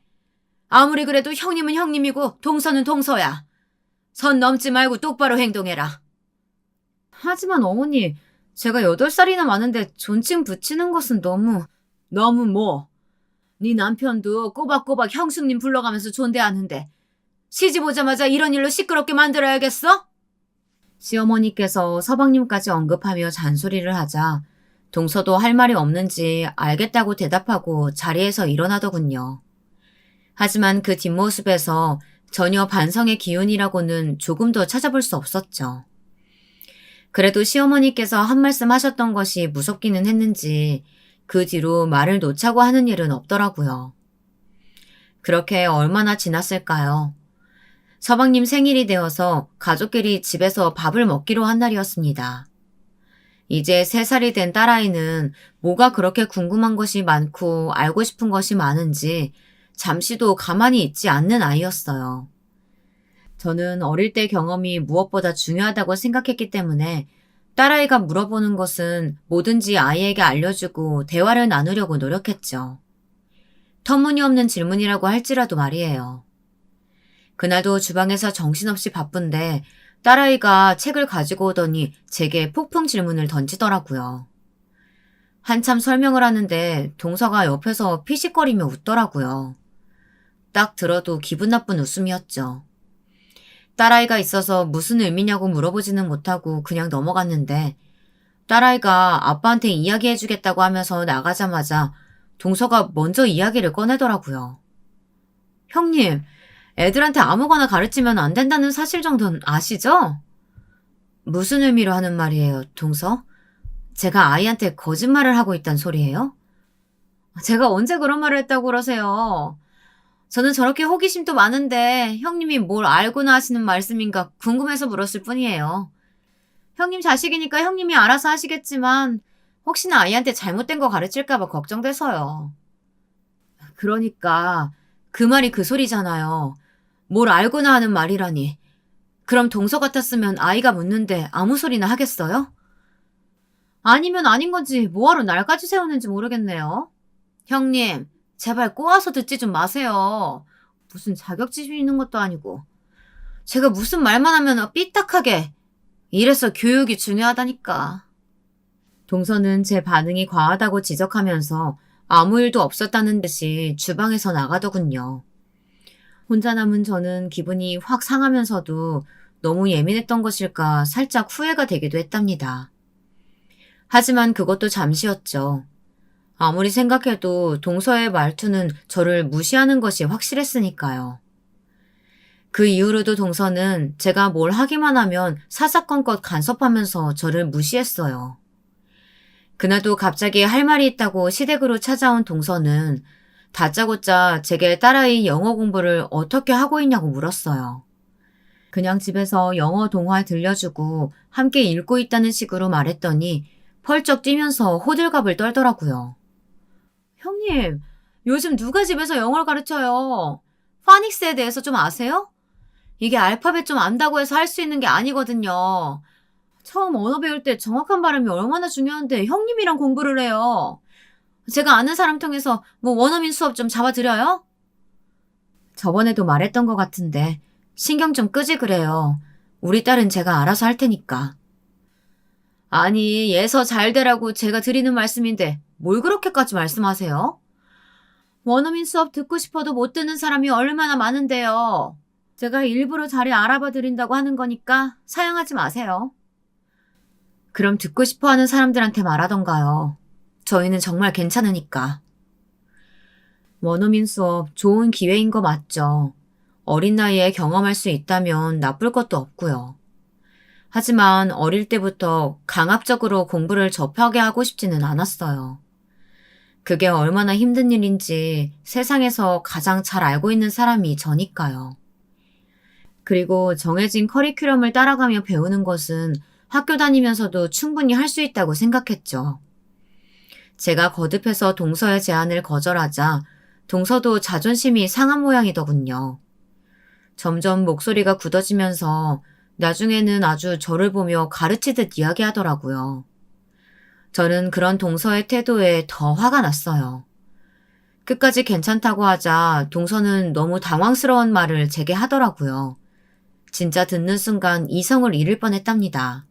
아무리 그래도 형님은 형님이고 동서는 동서야. 선 넘지 말고 똑바로 행동해라. 하지만 어머니, 제가 8살이나 많은데 존칭 붙이는 것은 너무... 너무 뭐? 네 남편도 꼬박꼬박 형수님 불러가면서 존대하는데 시집 오자마자 이런 일로 시끄럽게 만들어야겠어? 시어머니께서 서방님까지 언급하며 잔소리를 하자 동서도 할 말이 없는지 알겠다고 대답하고 자리에서 일어나더군요. 하지만 그 뒷모습에서 전혀 반성의 기운이라고는 조금도 찾아볼 수 없었죠. 그래도 시어머니께서 한 말씀 하셨던 것이 무섭기는 했는지 그 뒤로 말을 놓자고 하는 일은 없더라고요. 그렇게 얼마나 지났을까요? 서방님 생일이 되어서 가족끼리 집에서 밥을 먹기로 한 날이었습니다. 이제 3살이 된 딸아이는 뭐가 그렇게 궁금한 것이 많고 알고 싶은 것이 많은지 잠시도 가만히 있지 않는 아이였어요. 저는 어릴 때 경험이 무엇보다 중요하다고 생각했기 때문에 딸아이가 물어보는 것은 뭐든지 아이에게 알려주고 대화를 나누려고 노력했죠. 터무니없는 질문이라고 할지라도 말이에요. 그날도 주방에서 정신없이 바쁜데 딸아이가 책을 가지고 오더니 제게 폭풍 질문을 던지더라고요. 한참 설명을 하는데 동서가 옆에서 피식거리며 웃더라고요. 딱 들어도 기분 나쁜 웃음이었죠. 딸아이가 있어서 무슨 의미냐고 물어보지는 못하고 그냥 넘어갔는데 딸아이가 아빠한테 이야기해주겠다고 하면서 나가자마자 동서가 먼저 이야기를 꺼내더라고요. 형님, 애들한테 아무거나 가르치면 안 된다는 사실 정도는 아시죠? 무슨 의미로 하는 말이에요, 동서? 제가 아이한테 거짓말을 하고 있단 소리예요? 제가 언제 그런 말을 했다고 그러세요? 저는 저렇게 호기심도 많은데 형님이 뭘 알고나 하시는 말씀인가 궁금해서 물었을 뿐이에요. 형님 자식이니까 형님이 알아서 하시겠지만 혹시나 아이한테 잘못된 거 가르칠까 봐 걱정돼서요. 그러니까 그 말이 그 소리잖아요. 뭘 알고나 하는 말이라니. 그럼 동서 같았으면 아이가 묻는데 아무 소리나 하겠어요? 아니면 아닌 건지 뭐하러 날까지 세우는지 모르겠네요. 형님, 제발 꼬아서 듣지 좀 마세요. 무슨 자격지심 있는 것도 아니고. 제가 무슨 말만 하면 삐딱하게. 이래서 교육이 중요하다니까. 동서는 제 반응이 과하다고 지적하면서 아무 일도 없었다는 듯이 주방에서 나가더군요. 혼자 남은 저는 기분이 확 상하면서도 너무 예민했던 것일까 살짝 후회가 되기도 했답니다. 하지만 그것도 잠시였죠. 아무리 생각해도 동서의 말투는 저를 무시하는 것이 확실했으니까요. 그 이후로도 동서는 제가 뭘 하기만 하면 사사건건 간섭하면서 저를 무시했어요. 그날도 갑자기 할 말이 있다고 시댁으로 찾아온 동서는 다짜고짜 제게 딸아이 영어 공부를 어떻게 하고 있냐고 물었어요. 그냥 집에서 영어 동화 들려주고 함께 읽고 있다는 식으로 말했더니 펄쩍 뛰면서 호들갑을 떨더라고요. 형님, 요즘 누가 집에서 영어를 가르쳐요? 파닉스에 대해서 좀 아세요? 이게 알파벳 좀 안다고 해서 할 수 있는 게 아니거든요. 처음 언어 배울 때 정확한 발음이 얼마나 중요한데 형님이랑 공부를 해요. 제가 아는 사람 통해서 뭐 원어민 수업 좀 잡아드려요? 저번에도 말했던 것 같은데 신경 좀 끄지 그래요. 우리 딸은 제가 알아서 할 테니까. 아니, 예서 잘 되라고 제가 드리는 말씀인데 뭘 그렇게까지 말씀하세요? 원어민 수업 듣고 싶어도 못 듣는 사람이 얼마나 많은데요. 제가 일부러 자리 알아봐 드린다고 하는 거니까 사양하지 마세요. 그럼 듣고 싶어 하는 사람들한테 말하던가요. 저희는 정말 괜찮으니까. 원어민 수업 좋은 기회인 거 맞죠. 어린 나이에 경험할 수 있다면 나쁠 것도 없고요. 하지만 어릴 때부터 강압적으로 공부를 접하게 하고 싶지는 않았어요. 그게 얼마나 힘든 일인지 세상에서 가장 잘 알고 있는 사람이 저니까요. 그리고 정해진 커리큘럼을 따라가며 배우는 것은 학교 다니면서도 충분히 할 수 있다고 생각했죠. 제가 거듭해서 동서의 제안을 거절하자 동서도 자존심이 상한 모양이더군요. 점점 목소리가 굳어지면서 나중에는 아주 저를 보며 가르치듯 이야기하더라고요. 저는 그런 동서의 태도에 더 화가 났어요. 끝까지 괜찮다고 하자 동서는 너무 당황스러운 말을 제게 하더라고요. 진짜 듣는 순간 이성을 잃을 뻔했답니다.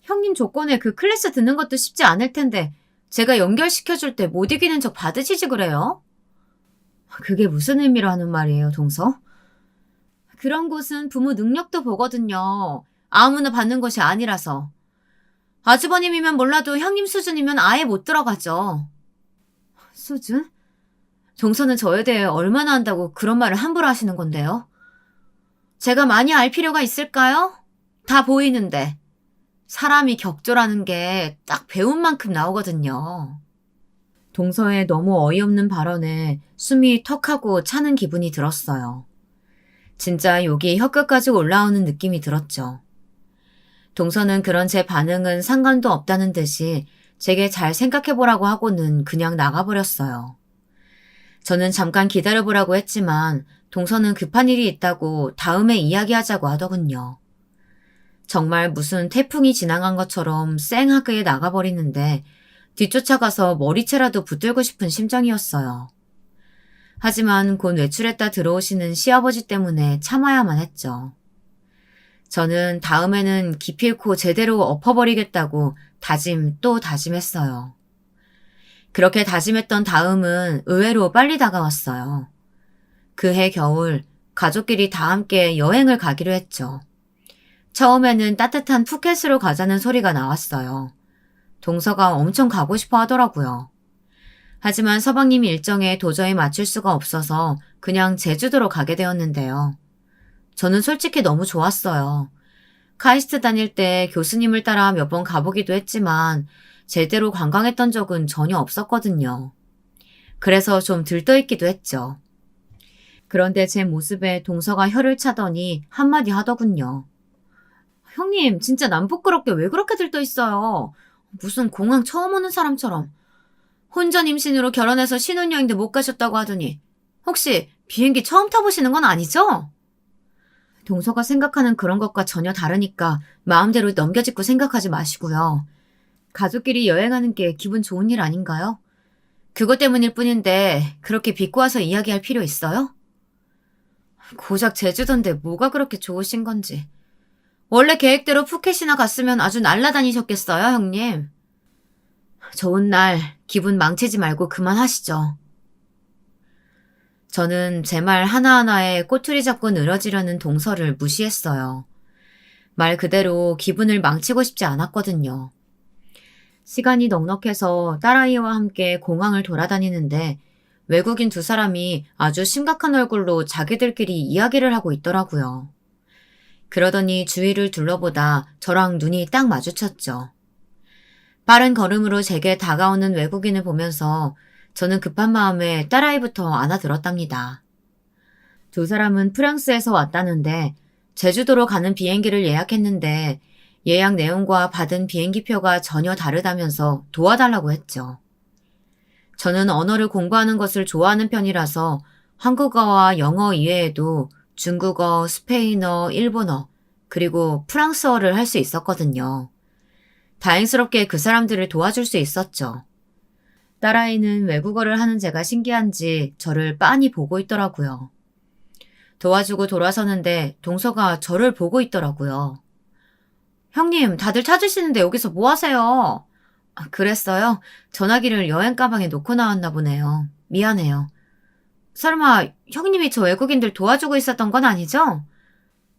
형님 조건에 그 클래스 듣는 것도 쉽지 않을 텐데 제가 연결시켜줄 때 못 이기는 척 받으시지 그래요? 그게 무슨 의미로 하는 말이에요, 동서? 그런 곳은 부모 능력도 보거든요. 아무나 받는 것이 아니라서. 아주버님이면 몰라도 형님 수준이면 아예 못 들어가죠. 수준? 동서는 저에 대해 얼마나 안다고 그런 말을 함부로 하시는 건데요? 제가 많이 알 필요가 있을까요? 다 보이는데. 사람이 격조라는 게 딱 배운 만큼 나오거든요. 동서의 너무 어이없는 발언에 숨이 턱하고 차는 기분이 들었어요. 진짜 욕이 혀끝까지 올라오는 느낌이 들었죠. 동서는 그런 제 반응은 상관도 없다는 듯이 제게 잘 생각해보라고 하고는 그냥 나가버렸어요. 저는 잠깐 기다려보라고 했지만 동서는 급한 일이 있다고 다음에 이야기하자고 하더군요. 정말 무슨 태풍이 지나간 것처럼 쌩하게 나가버리는데 뒤쫓아가서 머리채라도 붙들고 싶은 심정이었어요. 하지만 곧 외출했다 들어오시는 시아버지 때문에 참아야만 했죠. 저는 다음에는 기필코 제대로 엎어버리겠다고 다짐 또 다짐했어요. 그렇게 다짐했던 다음은 의외로 빨리 다가왔어요. 그해 겨울 가족끼리 다 함께 여행을 가기로 했죠. 처음에는 따뜻한 푸켓으로 가자는 소리가 나왔어요. 동서가 엄청 가고 싶어 하더라고요. 하지만 서방님 일정에 도저히 맞출 수가 없어서 그냥 제주도로 가게 되었는데요. 저는 솔직히 너무 좋았어요. 카이스트 다닐 때 교수님을 따라 몇 번 가보기도 했지만 제대로 관광했던 적은 전혀 없었거든요. 그래서 좀 들떠있기도 했죠. 그런데 제 모습에 동서가 혀를 차더니 한마디 하더군요. 형님, 진짜 남부끄럽게 왜 그렇게 들떠있어요? 무슨 공항 처음 오는 사람처럼. 혼전 임신으로 결혼해서 신혼여행도 못 가셨다고 하더니 혹시 비행기 처음 타보시는 건 아니죠? 동서가 생각하는 그런 것과 전혀 다르니까 마음대로 넘겨짚고 생각하지 마시고요. 가족끼리 여행하는 게 기분 좋은 일 아닌가요? 그것 때문일 뿐인데 그렇게 비꼬아서 이야기할 필요 있어요? 고작 제주도인데 뭐가 그렇게 좋으신 건지. 원래 계획대로 푸켓이나 갔으면 아주 날라다니셨겠어요, 형님. 좋은 날 기분 망치지 말고 그만하시죠. 저는 제 말 하나하나에 꼬투리 잡고 늘어지려는 동서를 무시했어요. 말 그대로 기분을 망치고 싶지 않았거든요. 시간이 넉넉해서 딸아이와 함께 공항을 돌아다니는데 외국인 두 사람이 아주 심각한 얼굴로 자기들끼리 이야기를 하고 있더라고요. 그러더니 주위를 둘러보다 저랑 눈이 딱 마주쳤죠. 빠른 걸음으로 제게 다가오는 외국인을 보면서 저는 급한 마음에 딸아이부터 안아들었답니다. 두 사람은 프랑스에서 왔다는데 제주도로 가는 비행기를 예약했는데 예약 내용과 받은 비행기표가 전혀 다르다면서 도와달라고 했죠. 저는 언어를 공부하는 것을 좋아하는 편이라서 한국어와 영어 이외에도 중국어, 스페인어, 일본어, 그리고 프랑스어를 할 수 있었거든요. 다행스럽게 그 사람들을 도와줄 수 있었죠. 딸아이는 외국어를 하는 제가 신기한지 저를 빤히 보고 있더라고요. 도와주고 돌아서는데 동서가 저를 보고 있더라고요. 형님, 다들 찾으시는데 여기서 뭐 하세요? 그랬어요? 전화기를 여행 가방에 놓고 나왔나 보네요. 미안해요. 설마 형님이 저 외국인들 도와주고 있었던 건 아니죠?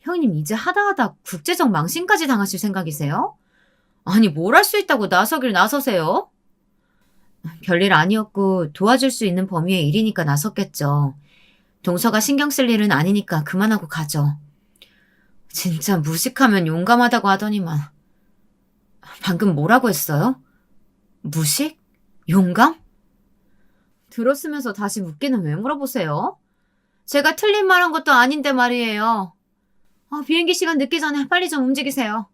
형님 이제 하다하다 국제적 망신까지 당하실 생각이세요? 아니 뭘 할 수 있다고 나서길 나서세요? 별일 아니었고 도와줄 수 있는 범위의 일이니까 나섰겠죠. 동서가 신경 쓸 일은 아니니까 그만하고 가죠. 진짜 무식하면 용감하다고 하더니만. 방금 뭐라고 했어요? 무식? 용감? 들었으면서 다시 묻기는 왜 물어보세요? 제가 틀린 말 한 것도 아닌데 말이에요. 비행기 시간 늦기 전에 빨리 좀 움직이세요.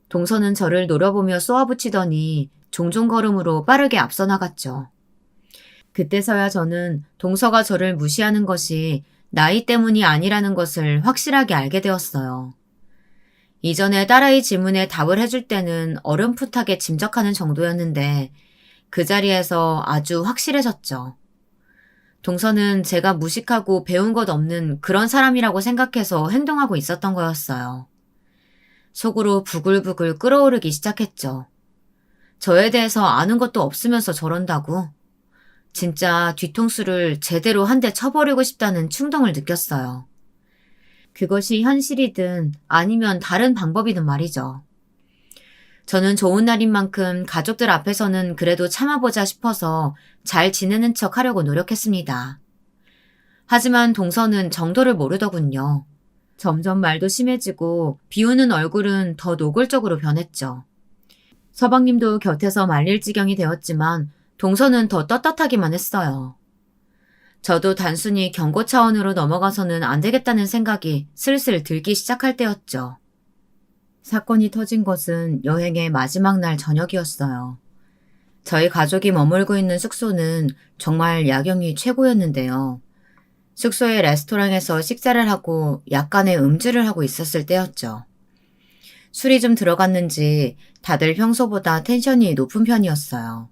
동서는 저를 노려보며 쏘아붙이더니 종종 걸음으로 빠르게 앞서 나갔죠. 그때서야 저는 동서가 저를 무시하는 것이 나이 때문이 아니라는 것을 확실하게 알게 되었어요. 이전에 딸아이 질문에 답을 해줄 때는 어렴풋하게 짐작하는 정도였는데 그 자리에서 아주 확실해졌죠. 동서는 제가 무식하고 배운 것 없는 그런 사람이라고 생각해서 행동하고 있었던 거였어요. 속으로 부글부글 끓어오르기 시작했죠. 저에 대해서 아는 것도 없으면서 저런다고. 진짜 뒤통수를 제대로 한 대 쳐버리고 싶다는 충동을 느꼈어요. 그것이 현실이든 아니면 다른 방법이든 말이죠. 저는 좋은 날인 만큼 가족들 앞에서는 그래도 참아보자 싶어서 잘 지내는 척 하려고 노력했습니다. 하지만 동서는 정도를 모르더군요. 점점 말도 심해지고 비우는 얼굴은 더 노골적으로 변했죠. 서방님도 곁에서 말릴 지경이 되었지만 동서는 더 떳떳하기만 했어요. 저도 단순히 경고 차원으로 넘어가서는 안 되겠다는 생각이 슬슬 들기 시작할 때였죠. 사건이 터진 것은 여행의 마지막 날 저녁이었어요. 저희 가족이 머물고 있는 숙소는 정말 야경이 최고였는데요. 숙소의 레스토랑에서 식사를 하고 약간의 음주를 하고 있었을 때였죠. 술이 좀 들어갔는지 다들 평소보다 텐션이 높은 편이었어요.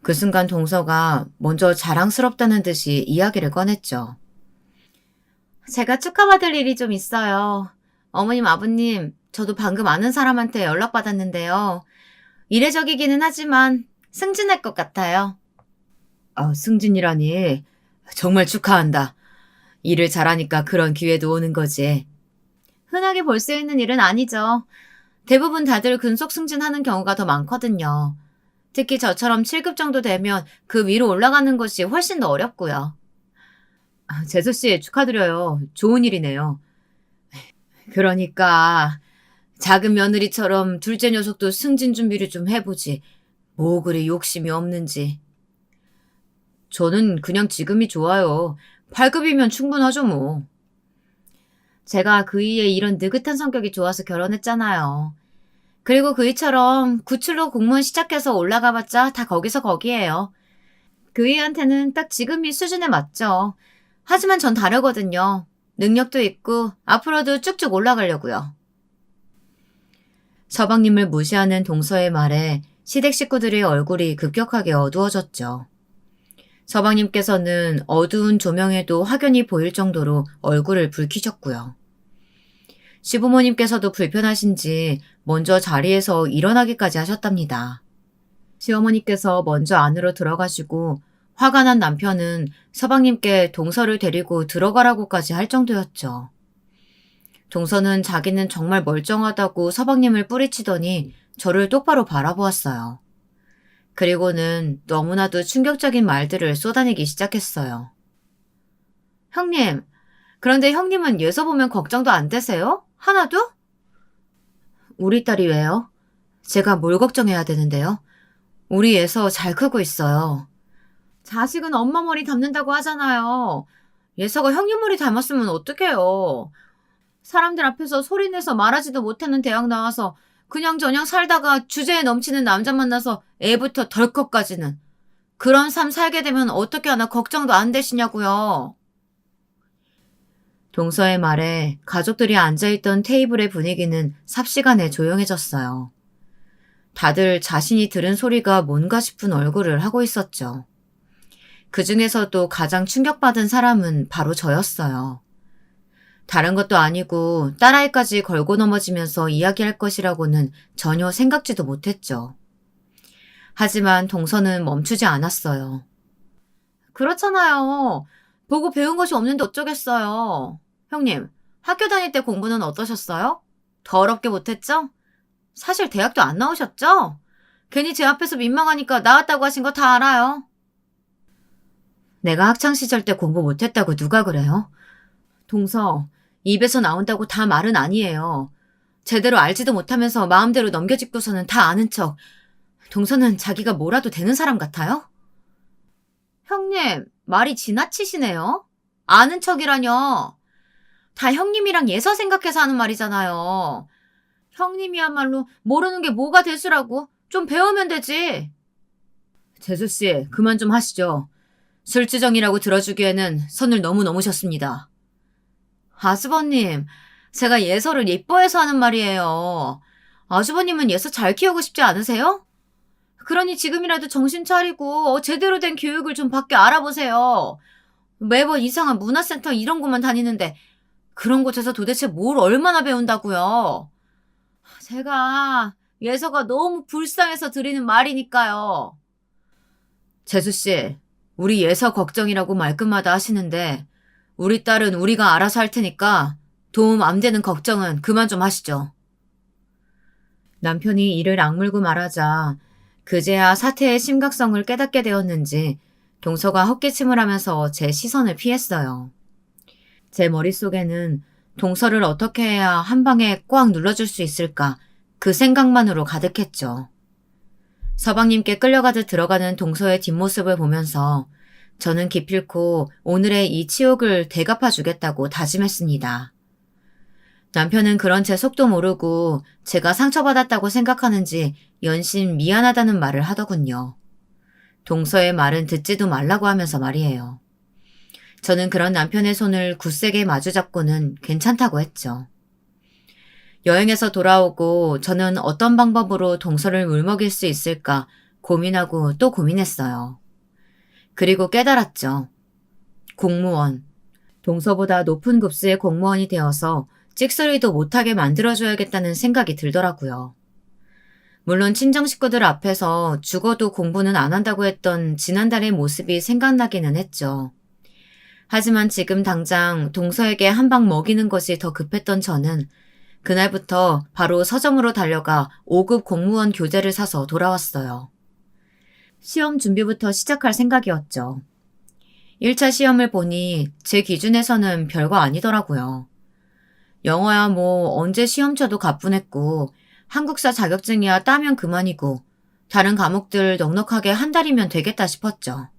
그 순간 동서가 먼저 자랑스럽다는 듯이 이야기를 꺼냈죠. 제가 축하받을 일이 좀 있어요. 어머님, 아버님, 저도 방금 아는 사람한테 연락받았는데요. 이례적이기는 하지만 승진할 것 같아요. 승진이라니. 정말 축하한다. 일을 잘하니까 그런 기회도 오는 거지. 흔하게 볼 수 있는 일은 아니죠. 대부분 다들 근속 승진하는 경우가 더 많거든요. 특히 저처럼 7급 정도 되면 그 위로 올라가는 것이 훨씬 더 어렵고요. 재수씨 축하드려요. 좋은 일이네요. 그러니까 작은 며느리처럼 둘째 녀석도 승진 준비를 좀 해보지. 뭐 그리 욕심이 없는지. 저는 그냥 지금이 좋아요. 8급이면 충분하죠 뭐. 제가 그이의 이런 느긋한 성격이 좋아서 결혼했잖아요. 그리고 그이처럼 구출로 공무원 시작해서 올라가봤자 다 거기서 거기예요. 그이한테는 딱 지금이 수준에 맞죠. 하지만 전 다르거든요. 능력도 있고 앞으로도 쭉쭉 올라가려고요. 서방님을 무시하는 동서의 말에 시댁 식구들의 얼굴이 급격하게 어두워졌죠. 서방님께서는 어두운 조명에도 확연히 보일 정도로 얼굴을 붉히셨고요. 시부모님께서도 불편하신지 먼저 자리에서 일어나기까지 하셨답니다. 시어머니께서 먼저 안으로 들어가시고 화가 난 남편은 서방님께 동서를 데리고 들어가라고까지 할 정도였죠. 동서는 자기는 정말 멀쩡하다고 서방님을 뿌리치더니 저를 똑바로 바라보았어요. 그리고는 너무나도 충격적인 말들을 쏟아내기 시작했어요. 형님, 그런데 형님은 예서 보면 걱정도 안 되세요? 하나도? 우리 딸이 왜요? 제가 뭘 걱정해야 되는데요? 우리 예서 잘 크고 있어요. 자식은 엄마 머리 닮는다고 하잖아요. 예서가 형님 머리 닮았으면 어떡해요. 사람들 앞에서 소리내서 말하지도 못하는 대학 나와서 그냥저냥 살다가 주제에 넘치는 남자 만나서 애부터 덜컥까지는. 그런 삶 살게 되면 어떻게 하나 걱정도 안 되시냐고요. 동서의 말에 가족들이 앉아있던 테이블의 분위기는 삽시간에 조용해졌어요. 다들 자신이 들은 소리가 뭔가 싶은 얼굴을 하고 있었죠. 그 중에서도 가장 충격받은 사람은 바로 저였어요. 다른 것도 아니고 딸아이까지 걸고 넘어지면서 이야기할 것이라고는 전혀 생각지도 못했죠. 하지만 동서는 멈추지 않았어요. 그렇잖아요. 보고 배운 것이 없는데 어쩌겠어요. 형님, 학교 다닐 때 공부는 어떠셨어요? 더럽게 못했죠? 사실 대학도 안 나오셨죠? 괜히 제 앞에서 민망하니까 나왔다고 하신 거 다 알아요. 내가 학창시절 때 공부 못했다고 누가 그래요? 동서, 입에서 나온다고 다 말은 아니에요. 제대로 알지도 못하면서 마음대로 넘겨짚고서는 다 아는 척. 동서는 자기가 뭐라도 되는 사람 같아요? 형님, 말이 지나치시네요. 아는 척이라뇨. 다 형님이랑 예서 생각해서 하는 말이잖아요. 형님이야말로 모르는 게 뭐가 대수라고. 좀 배우면 되지. 재수씨, 그만 좀 하시죠. 술주정이라고 들어주기에는 선을 너무 넘으셨습니다. 아주버님, 제가 예서를 예뻐해서 하는 말이에요. 아주버님은 예서 잘 키우고 싶지 않으세요? 그러니 지금이라도 정신 차리고 제대로 된 교육을 좀 받게 알아보세요. 매번 이상한 문화센터 이런 곳만 다니는데 그런 곳에서 도대체 뭘 얼마나 배운다고요? 제가 예서가 너무 불쌍해서 드리는 말이니까요. 재수씨, 우리 예서 걱정이라고 말끝마다 하시는데 우리 딸은 우리가 알아서 할 테니까 도움 안 되는 걱정은 그만 좀 하시죠. 남편이 이를 악물고 말하자 그제야 사태의 심각성을 깨닫게 되었는지 동서가 헛기침을 하면서 제 시선을 피했어요. 제 머릿속에는 동서를 어떻게 해야 한 방에 꽉 눌러줄 수 있을까 그 생각만으로 가득했죠. 서방님께 끌려가듯 들어가는 동서의 뒷모습을 보면서 저는 기필코 오늘의 이 치욕을 대갚아 주겠다고 다짐했습니다. 남편은 그런 제 속도 모르고 제가 상처받았다고 생각하는지 연신 미안하다는 말을 하더군요. 동서의 말은 듣지도 말라고 하면서 말이에요. 저는 그런 남편의 손을 굳세게 마주잡고는 괜찮다고 했죠. 여행에서 돌아오고 저는 어떤 방법으로 동서를 물먹일 수 있을까 고민하고 또 고민했어요. 그리고 깨달았죠. 공무원. 동서보다 높은 급수의 공무원이 되어서 찍소리도 못하게 만들어줘야겠다는 생각이 들더라고요. 물론 친정 식구들 앞에서 죽어도 공부는 안 한다고 했던 지난달의 모습이 생각나기는 했죠. 하지만 지금 당장 동서에게 한 방 먹이는 것이 더 급했던 저는 그날부터 바로 서점으로 달려가 5급 공무원 교재를 사서 돌아왔어요. 시험 준비부터 시작할 생각이었죠. 1차 시험을 보니 제 기준에서는 별거 아니더라고요. 영어야 뭐 언제 시험 쳐도 가뿐했고 한국사 자격증이야 따면 그만이고 다른 과목들 넉넉하게 한 달이면 되겠다 싶었죠.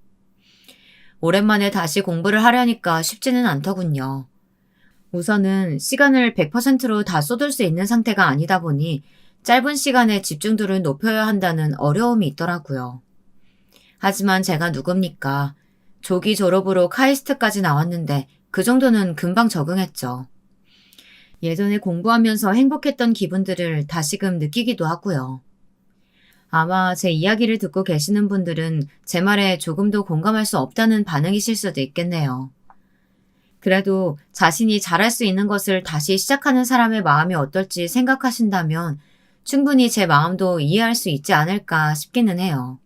오랜만에 다시 공부를 하려니까 쉽지는 않더군요. 우선은 시간을 100%로 다 쏟을 수 있는 상태가 아니다 보니 짧은 시간에 집중도를 높여야 한다는 어려움이 있더라고요. 하지만 제가 누굽니까? 조기 졸업으로 카이스트까지 나왔는데 그 정도는 금방 적응했죠. 예전에 공부하면서 행복했던 기분들을 다시금 느끼기도 하고요. 아마 제 이야기를 듣고 계시는 분들은 제 말에 조금도 공감할 수 없다는 반응이실 수도 있겠네요. 그래도 자신이 잘할 수 있는 것을 다시 시작하는 사람의 마음이 어떨지 생각하신다면 충분히 제 마음도 이해할 수 있지 않을까 싶기는 해요.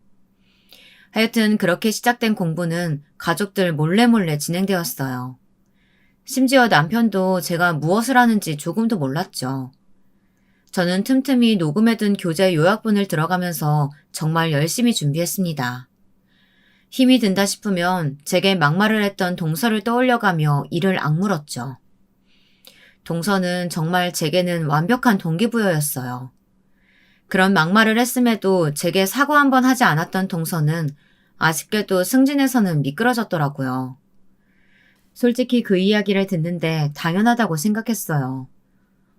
하여튼 그렇게 시작된 공부는 가족들 몰래 진행되었어요. 심지어 남편도 제가 무엇을 하는지 조금도 몰랐죠. 저는 틈틈이 녹음해둔 교재 요약본을 들어가면서 정말 열심히 준비했습니다. 힘이 든다 싶으면 제게 막말을 했던 동서를 떠올려가며 이를 악물었죠. 동서는 정말 제게는 완벽한 동기부여였어요. 그런 막말을 했음에도 제게 사과 한 번 하지 않았던 동서는 아쉽게도 승진에서는 미끄러졌더라고요. 솔직히 그 이야기를 듣는데 당연하다고 생각했어요.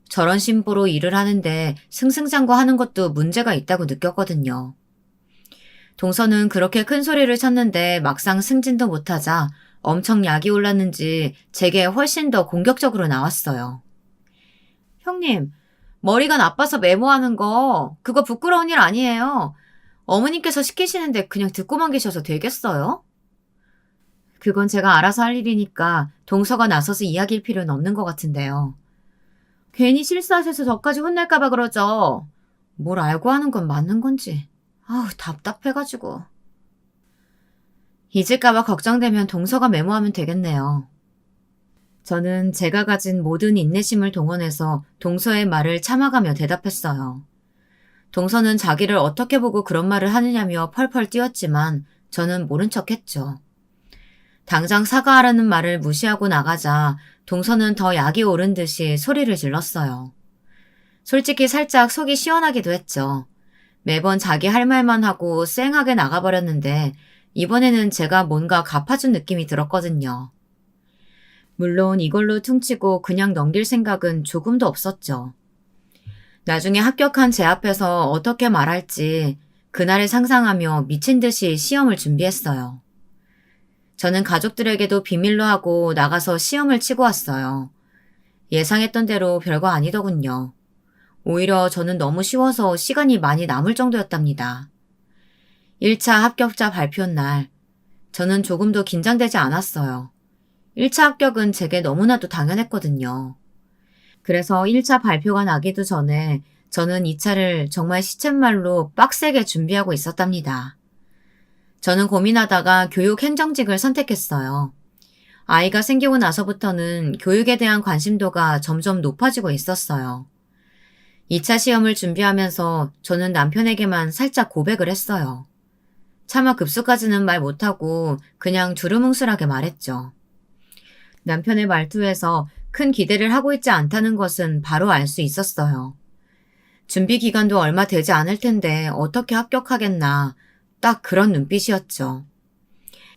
저런 심보로 일을 하는데 승승장구하는 것도 문제가 있다고 느꼈거든요. 동서는 그렇게 큰 소리를 쳤는데 막상 승진도 못하자 엄청 약이 올랐는지 제게 훨씬 더 공격적으로 나왔어요. 형님, 머리가 나빠서 메모하는 거 그거 부끄러운 일 아니에요. 어머님께서 시키시는데 그냥 듣고만 계셔서 되겠어요? 그건 제가 알아서 할 일이니까 동서가 나서서 이야기할 필요는 없는 것 같은데요. 괜히 실수하셔서 저까지 혼날까봐 그러죠. 뭘 알고 하는 건 맞는 건지. 아우, 답답해가지고. 잊을까봐 걱정되면 동서가 메모하면 되겠네요. 저는 제가 가진 모든 인내심을 동원해서 동서의 말을 참아가며 대답했어요. 동서는 자기를 어떻게 보고 그런 말을 하느냐며 펄펄 뛰었지만 저는 모른 척했죠. 당장 사과하라는 말을 무시하고 나가자 동서는 더 약이 오른 듯이 소리를 질렀어요. 솔직히 살짝 속이 시원하기도 했죠. 매번 자기 할 말만 하고 쌩하게 나가버렸는데 이번에는 제가 뭔가 갚아준 느낌이 들었거든요. 물론 이걸로 퉁치고 그냥 넘길 생각은 조금도 없었죠. 나중에 합격한 제 앞에서 어떻게 말할지 그날을 상상하며 미친 듯이 시험을 준비했어요. 저는 가족들에게도 비밀로 하고 나가서 시험을 치고 왔어요. 예상했던 대로 별거 아니더군요. 오히려 저는 너무 쉬워서 시간이 많이 남을 정도였답니다. 1차 합격자 발표 날, 저는 조금도 긴장되지 않았어요. 1차 합격은 제게 너무나도 당연했거든요. 그래서 1차 발표가 나기도 전에 저는 2차를 정말 시쳇말로 빡세게 준비하고 있었답니다. 저는 고민하다가 교육 행정직을 선택했어요. 아이가 생기고 나서부터는 교육에 대한 관심도가 점점 높아지고 있었어요. 2차 시험을 준비하면서 저는 남편에게만 살짝 고백을 했어요. 차마 급소까지는 말 못하고 그냥 두루뭉술하게 말했죠. 남편의 말투에서 큰 기대를 하고 있지 않다는 것은 바로 알 수 있었어요. 준비 기간도 얼마 되지 않을 텐데 어떻게 합격하겠나, 딱 그런 눈빛이었죠.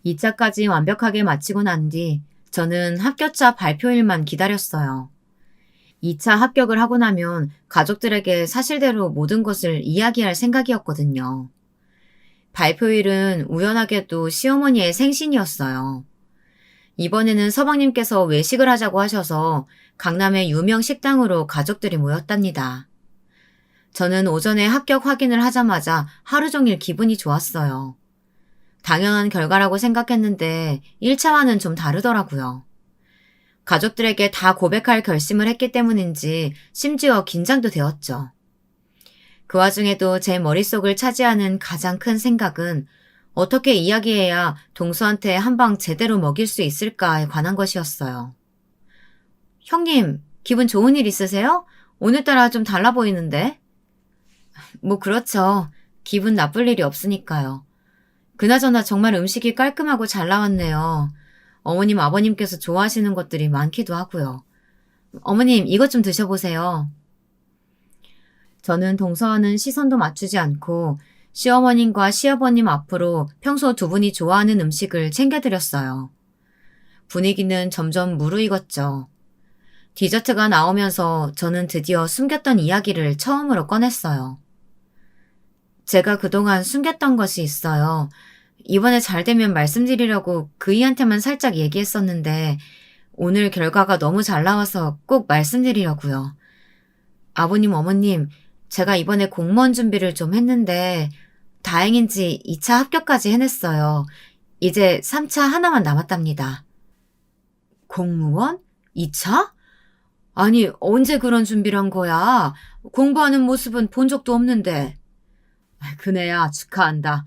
2차까지 완벽하게 마치고 난 뒤 저는 합격자 발표일만 기다렸어요. 2차 합격을 하고 나면 가족들에게 사실대로 모든 것을 이야기할 생각이었거든요. 발표일은 우연하게도 시어머니의 생신이었어요. 이번에는 서방님께서 외식을 하자고 하셔서 강남의 유명 식당으로 가족들이 모였답니다. 저는 오전에 합격 확인을 하자마자 하루 종일 기분이 좋았어요. 당연한 결과라고 생각했는데 1차와는 좀 다르더라고요. 가족들에게 다 고백할 결심을 했기 때문인지 심지어 긴장도 되었죠. 그 와중에도 제 머릿속을 차지하는 가장 큰 생각은 어떻게 이야기해야 동서한테 한 방 제대로 먹일 수 있을까에 관한 것이었어요. 형님, 기분 좋은 일 있으세요? 오늘따라 좀 달라 보이는데? 뭐 그렇죠. 기분 나쁠 일이 없으니까요. 그나저나 정말 음식이 깔끔하고 잘 나왔네요. 어머님, 아버님께서 좋아하시는 것들이 많기도 하고요. 어머님, 이것 좀 드셔보세요. 저는 동서와는 시선도 맞추지 않고 시어머님과 시아버님 앞으로 평소 두 분이 좋아하는 음식을 챙겨드렸어요. 분위기는 점점 무르익었죠. 디저트가 나오면서 저는 드디어 숨겼던 이야기를 처음으로 꺼냈어요. 제가 그동안 숨겼던 것이 있어요. 이번에 잘 되면 말씀드리려고 그이한테만 살짝 얘기했었는데 오늘 결과가 너무 잘 나와서 꼭 말씀드리려고요. 아버님, 어머님, 제가 이번에 공무원 준비를 좀 했는데 다행인지 2차 합격까지 해냈어요. 이제 3차 하나만 남았답니다. 공무원? 2차? 아니, 언제 그런 준비를 한 거야? 공부하는 모습은 본 적도 없는데. 그네야, 축하한다.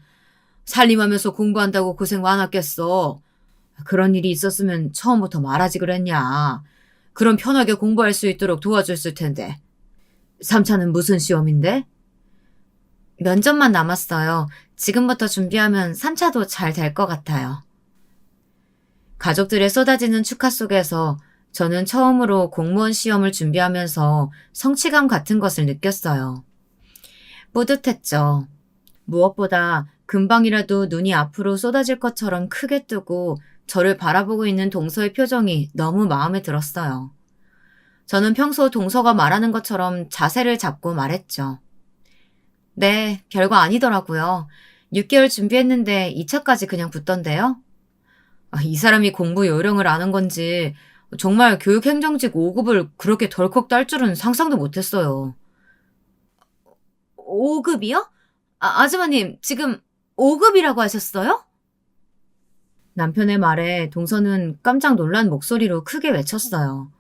살림하면서 공부한다고 고생 많았겠어. 그런 일이 있었으면 처음부터 말하지 그랬냐. 그럼 편하게 공부할 수 있도록 도와줬을 텐데. 3차는 무슨 시험인데? 면접만 남았어요. 지금부터 준비하면 3차도 잘 될 것 같아요. 가족들의 쏟아지는 축하 속에서 저는 처음으로 공무원 시험을 준비하면서 성취감 같은 것을 느꼈어요. 뿌듯했죠. 무엇보다 금방이라도 눈이 앞으로 쏟아질 것처럼 크게 뜨고 저를 바라보고 있는 동서의 표정이 너무 마음에 들었어요. 저는 평소 동서가 말하는 것처럼 자세를 잡고 말했죠. 네, 별거 아니더라고요. 6개월 준비했는데 2차까지 그냥 붙던데요. 이 사람이 공부 요령을 아는 건지 정말 교육행정직 5급을 그렇게 덜컥 딸 줄은 상상도 못했어요. 5급이요? 아주머님, 지금 5급이라고 하셨어요? 남편의 말에 동서는 깜짝 놀란 목소리로 크게 외쳤어요.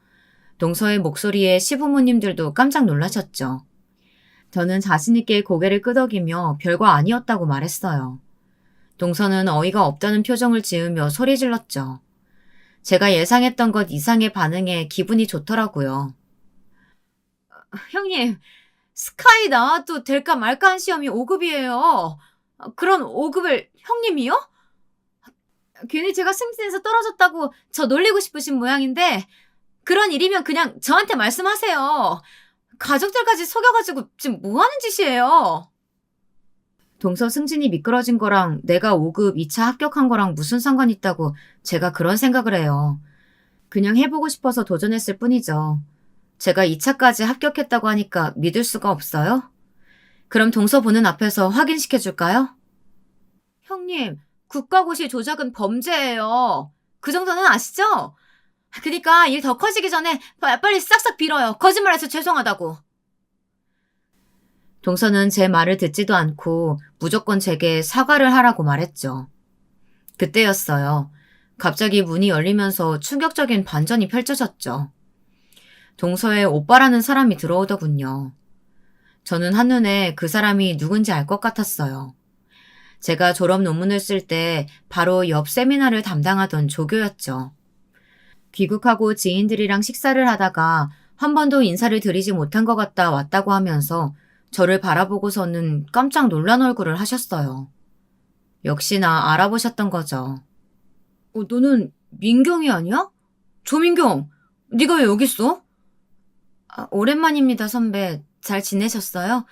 동서의 목소리에 시부모님들도 깜짝 놀라셨죠. 저는 자신있게 고개를 끄덕이며 별거 아니었다고 말했어요. 동서는 어이가 없다는 표정을 지으며 소리 질렀죠. 제가 예상했던 것 이상의 반응에 기분이 좋더라고요. 형님, 스카이 나와도 될까 말까 한 시험이 5급이에요. 그런 5급을 형님이요? 괜히 제가 승진해서 떨어졌다고 저 놀리고 싶으신 모양인데 그런 일이면 그냥 저한테 말씀하세요. 가족들까지 속여가지고 지금 뭐 하는 짓이에요? 동서 승진이 미끄러진 거랑 내가 5급 2차 합격한 거랑 무슨 상관 있다고 제가 그런 생각을 해요. 그냥 해보고 싶어서 도전했을 뿐이죠. 제가 2차까지 합격했다고 하니까 믿을 수가 없어요? 그럼 동서 보는 앞에서 확인시켜 줄까요? 형님, 국가고시 조작은 범죄예요. 그 정도는 아시죠? 그니까 일 더 커지기 전에 빨리 싹싹 빌어요. 거짓말해서 죄송하다고. 동서는 제 말을 듣지도 않고 무조건 제게 사과를 하라고 말했죠. 그때였어요. 갑자기 문이 열리면서 충격적인 반전이 펼쳐졌죠. 동서에 오빠라는 사람이 들어오더군요. 저는 한눈에 그 사람이 누군지 알 것 같았어요. 제가 졸업 논문을 쓸 때 바로 옆 세미나를 담당하던 조교였죠. 귀국하고 지인들이랑 식사를 하다가 한 번도 인사를 드리지 못한 것 같다 왔다고 하면서 저를 바라보고서는 깜짝 놀란 얼굴을 하셨어요. 역시나 알아보셨던 거죠. 너는 민경이 아니야? 조민경, 네가 왜 여기 있어? 오랜만입니다, 선배. 잘 지내셨어요?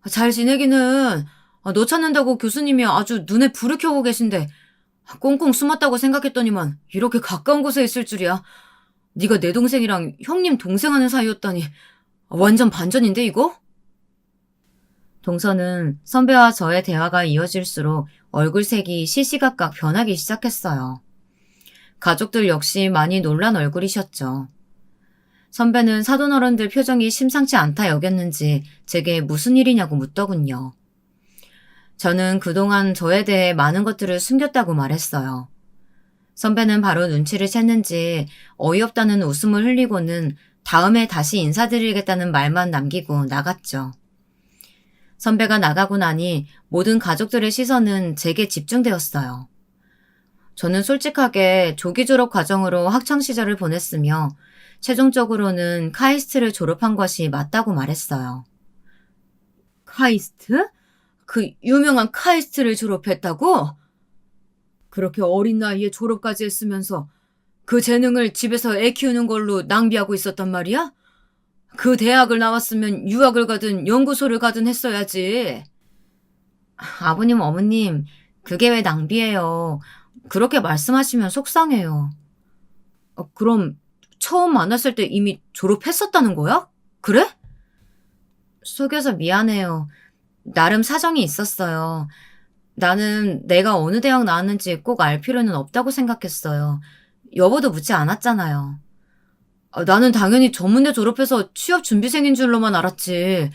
잘 지내기는. 너 찾는다고 교수님이 아주 눈에 불을 켜고 계신데 꽁꽁 숨었다고 생각했더니만 이렇게 가까운 곳에 있을 줄이야. 네가 내 동생이랑 형님 동생하는 사이였다니 완전 반전인데 이거? 동서는 선배와 저의 대화가 이어질수록 얼굴색이 시시각각 변하기 시작했어요. 가족들 역시 많이 놀란 얼굴이셨죠. 선배는 사돈어른들 표정이 심상치 않다 여겼는지 제게 무슨 일이냐고 묻더군요. 저는 그동안 저에 대해 많은 것들을 숨겼다고 말했어요. 선배는 바로 눈치를 챘는지 어이없다는 웃음을 흘리고는 다음에 다시 인사드리겠다는 말만 남기고 나갔죠. 선배가 나가고 나니 모든 가족들의 시선은 제게 집중되었어요. 저는 솔직하게 조기 졸업 과정으로 학창시절을 보냈으며 최종적으로는 카이스트를 졸업한 것이 맞다고 말했어요. 카이스트? 그 유명한 카이스트를 졸업했다고? 그렇게 어린 나이에 졸업까지 했으면서 그 재능을 집에서 애 키우는 걸로 낭비하고 있었단 말이야? 그 대학을 나왔으면 유학을 가든 연구소를 가든 했어야지. 아버님, 어머님, 그게 왜 낭비예요. 그렇게 말씀하시면 속상해요. 그럼 처음 만났을 때 이미 졸업했었다는 거야? 그래? 속여서 미안해요. 나름 사정이 있었어요. 나는 내가 어느 대학 나왔는지 꼭 알 필요는 없다고 생각했어요. 여보도 묻지 않았잖아요. 나는 당연히 전문대 졸업해서 취업 준비생인 줄로만 알았지.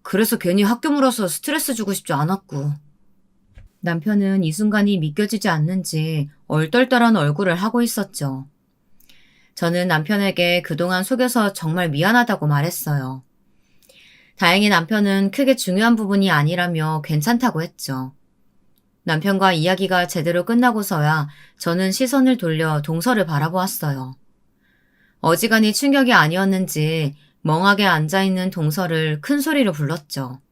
그래서 괜히 학교 물어서 스트레스 주고 싶지 않았고. 남편은 이 순간이 믿겨지지 않는지 얼떨떨한 얼굴을 하고 있었죠. 저는 남편에게 그동안 속여서 정말 미안하다고 말했어요. 다행히 남편은 크게 중요한 부분이 아니라며 괜찮다고 했죠. 남편과 이야기가 제대로 끝나고서야 저는 시선을 돌려 동서를 바라보았어요. 어지간히 충격이 아니었는지 멍하게 앉아있는 동서를 큰 소리로 불렀죠.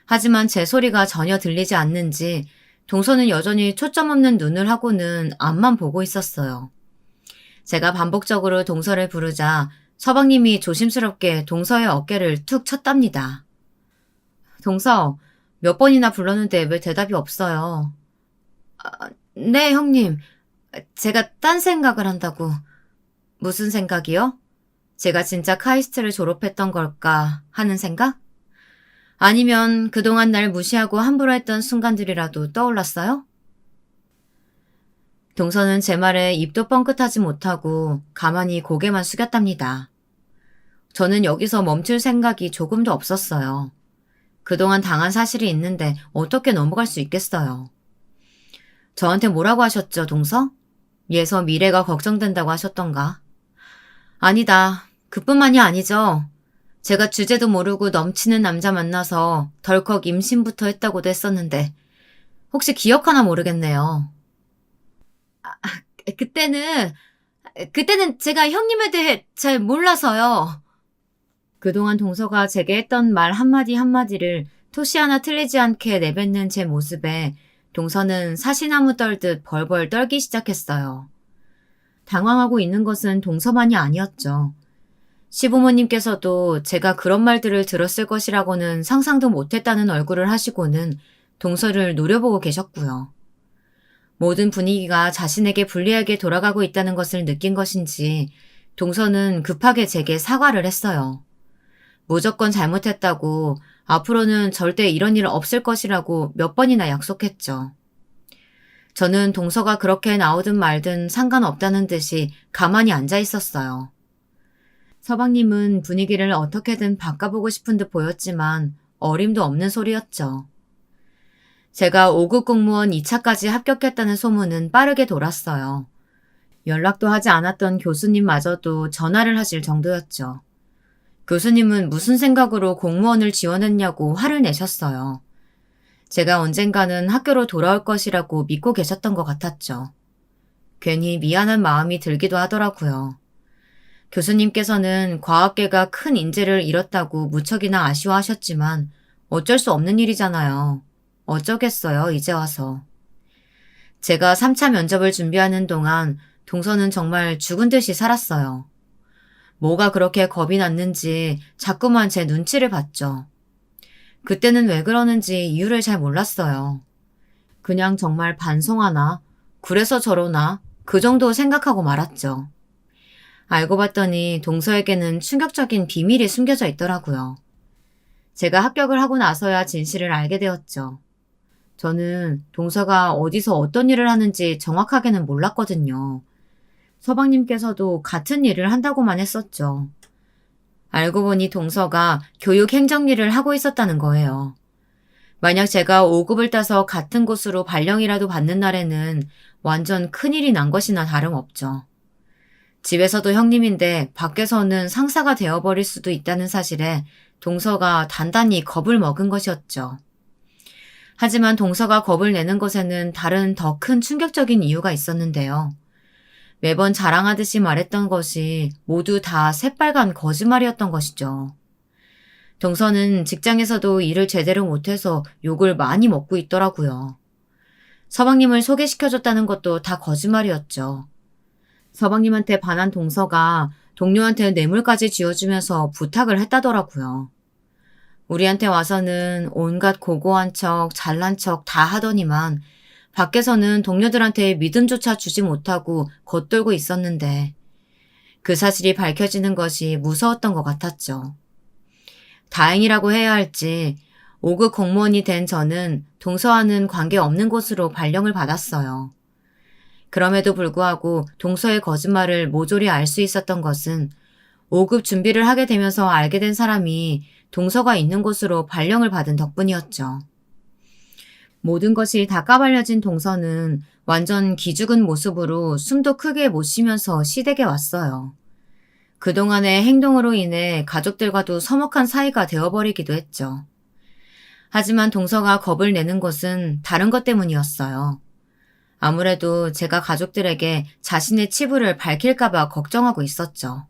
하지만 제 소리가 전혀 들리지 않는지 동서는 여전히 초점 없는 눈을 하고는 앞만 보고 있었어요. 제가 반복적으로 동서를 부르자 서방님이 조심스럽게 동서의 어깨를 툭 쳤답니다. 동서, 몇 번이나 불렀는데 왜 대답이 없어요? 네, 형님. 제가 딴 생각을 한다고. 무슨 생각이요? 제가 진짜 카이스트를 졸업했던 걸까 하는 생각? 아니면 그동안 날 무시하고 함부로 했던 순간들이라도 떠올랐어요? 동서는 제 말에 입도 뻥끗하지 못하고 가만히 고개만 숙였답니다. 저는 여기서 멈출 생각이 조금도 없었어요. 그동안 당한 사실이 있는데 어떻게 넘어갈 수 있겠어요. 저한테 뭐라고 하셨죠, 동서? 예서 미래가 걱정된다고 하셨던가? 아니다. 그뿐만이 아니죠. 제가 주제도 모르고 넘치는 남자 만나서 덜컥 임신부터 했다고도 했었는데 혹시 기억하나 모르겠네요. 그때는 그때는 제가 형님에 대해 잘 몰라서요. 그동안 동서가 제게 했던 말 한마디 한마디를 토시 하나 틀리지 않게 내뱉는 제 모습에 동서는 사시나무 떨듯 벌벌 떨기 시작했어요. 당황하고 있는 것은 동서만이 아니었죠. 시부모님께서도 제가 그런 말들을 들었을 것이라고는 상상도 못했다는 얼굴을 하시고는 동서를 노려보고 계셨고요. 모든 분위기가 자신에게 불리하게 돌아가고 있다는 것을 느낀 것인지 동서는 급하게 제게 사과를 했어요. 무조건 잘못했다고 앞으로는 절대 이런 일 없을 것이라고 몇 번이나 약속했죠. 저는 동서가 그렇게 나오든 말든 상관없다는 듯이 가만히 앉아 있었어요. 서방님은 분위기를 어떻게든 바꿔보고 싶은 듯 보였지만 어림도 없는 소리였죠. 제가 5급 공무원 2차까지 합격했다는 소문은 빠르게 돌았어요. 연락도 하지 않았던 교수님마저도 전화를 하실 정도였죠. 교수님은 무슨 생각으로 공무원을 지원했냐고 화를 내셨어요. 제가 언젠가는 학교로 돌아올 것이라고 믿고 계셨던 것 같았죠. 괜히 미안한 마음이 들기도 하더라고요. 교수님께서는 과학계가 큰 인재를 잃었다고 무척이나 아쉬워하셨지만 어쩔 수 없는 일이잖아요. 어쩌겠어요, 이제 와서. 제가 3차 면접을 준비하는 동안 동서는 정말 죽은 듯이 살았어요. 뭐가 그렇게 겁이 났는지 자꾸만 제 눈치를 봤죠. 그때는 왜 그러는지 이유를 잘 몰랐어요. 그냥 정말 반성하나, 그래서 저러나, 그 정도 생각하고 말았죠. 알고 봤더니 동서에게는 충격적인 비밀이 숨겨져 있더라고요. 제가 합격을 하고 나서야 진실을 알게 되었죠. 저는 동서가 어디서 어떤 일을 하는지 정확하게는 몰랐거든요. 서방님께서도 같은 일을 한다고만 했었죠. 알고 보니 동서가 교육 행정 일을 하고 있었다는 거예요. 만약 제가 5급을 따서 같은 곳으로 발령이라도 받는 날에는 완전 큰일이 난 것이나 다름없죠. 집에서도 형님인데 밖에서는 상사가 되어버릴 수도 있다는 사실에 동서가 단단히 겁을 먹은 것이었죠. 하지만 동서가 겁을 내는 것에는 다른 더 큰 충격적인 이유가 있었는데요. 매번 자랑하듯이 말했던 것이 모두 다 새빨간 거짓말이었던 것이죠. 동서는 직장에서도 일을 제대로 못해서 욕을 많이 먹고 있더라고요. 서방님을 소개시켜줬다는 것도 다 거짓말이었죠. 서방님한테 반한 동서가 동료한테 뇌물까지 쥐어주면서 부탁을 했다더라고요. 우리한테 와서는 온갖 고고한 척, 잘난 척 다 하더니만 밖에서는 동료들한테 믿음조차 주지 못하고 겉돌고 있었는데 그 사실이 밝혀지는 것이 무서웠던 것 같았죠. 다행이라고 해야 할지 5급 공무원이 된 저는 동서와는 관계없는 곳으로 발령을 받았어요. 그럼에도 불구하고 동서의 거짓말을 모조리 알 수 있었던 것은 5급 준비를 하게 되면서 알게 된 사람이 동서가 있는 곳으로 발령을 받은 덕분이었죠. 모든 것이 다 까발려진 동서는 완전 기죽은 모습으로 숨도 크게 못 쉬면서 시댁에 왔어요. 그동안의 행동으로 인해 가족들과도 서먹한 사이가 되어버리기도 했죠. 하지만 동서가 겁을 내는 것은 다른 것 때문이었어요. 아무래도 제가 가족들에게 자신의 치부를 밝힐까봐 걱정하고 있었죠.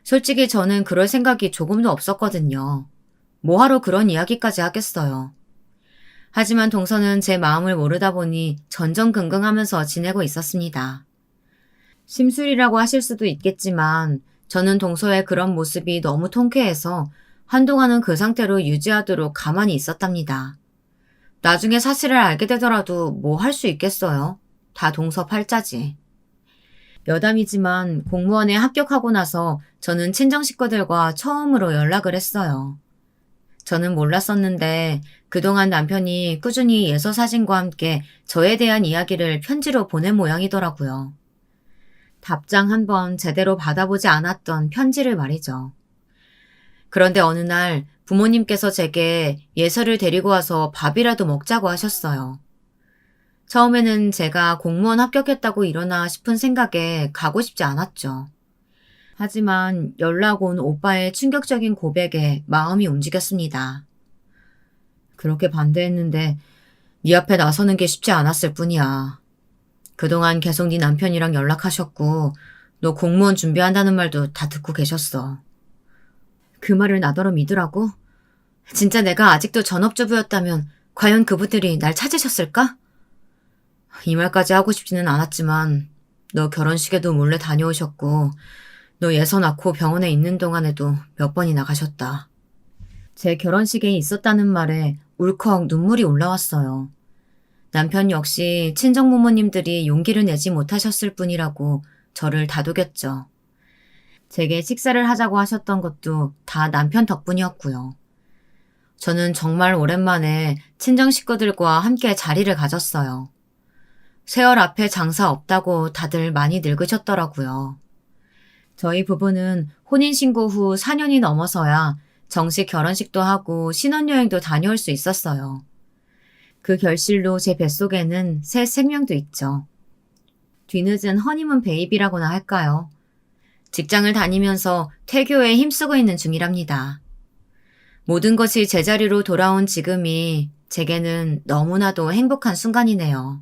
솔직히 저는 그럴 생각이 조금도 없었거든요. 뭐하러 그런 이야기까지 하겠어요. 하지만 동서는 제 마음을 모르다 보니 전전긍긍하면서 지내고 있었습니다. 심술이라고 하실 수도 있겠지만 저는 동서의 그런 모습이 너무 통쾌해서 한동안은 그 상태로 유지하도록 가만히 있었답니다. 나중에 사실을 알게 되더라도 뭐 할 수 있겠어요? 다 동서 팔자지. 여담이지만 공무원에 합격하고 나서 저는 친정 식구들과 처음으로 연락을 했어요. 저는 몰랐었는데 그동안 남편이 꾸준히 예서 사진과 함께 저에 대한 이야기를 편지로 보낸 모양이더라고요. 답장 한 번 제대로 받아보지 않았던 편지를 말이죠. 그런데 어느 날 부모님께서 제게 예서를 데리고 와서 밥이라도 먹자고 하셨어요. 처음에는 제가 공무원 합격했다고 일어나 싶은 생각에 가고 싶지 않았죠. 하지만 연락 온 오빠의 충격적인 고백에 마음이 움직였습니다. 그렇게 반대했는데 네 앞에 나서는 게 쉽지 않았을 뿐이야. 그동안 계속 네 남편이랑 연락하셨고 너 공무원 준비한다는 말도 다 듣고 계셨어. 그 말을 나더러 믿으라고? 진짜 내가 아직도 전업주부였다면 과연 그분들이 날 찾으셨을까? 이 말까지 하고 싶지는 않았지만 너 결혼식에도 몰래 다녀오셨고 너 예서 낳고 병원에 있는 동안에도 몇 번이나 가셨다. 제 결혼식에 있었다는 말에 울컥 눈물이 올라왔어요. 남편 역시 친정 부모님들이 용기를 내지 못하셨을 뿐이라고 저를 다독였죠. 제게 식사를 하자고 하셨던 것도 다 남편 덕분이었고요. 저는 정말 오랜만에 친정 식구들과 함께 자리를 가졌어요. 세월 앞에 장사 없다고 다들 많이 늙으셨더라고요. 저희 부부는 혼인신고 후 4년이 넘어서야 정식 결혼식도 하고 신혼여행도 다녀올 수 있었어요. 그 결실로 제 뱃속에는 새 생명도 있죠. 뒤늦은 허니문 베이비라고나 할까요? 직장을 다니면서 퇴교에 힘쓰고 있는 중이랍니다. 모든 것이 제자리로 돌아온 지금이 제게는 너무나도 행복한 순간이네요.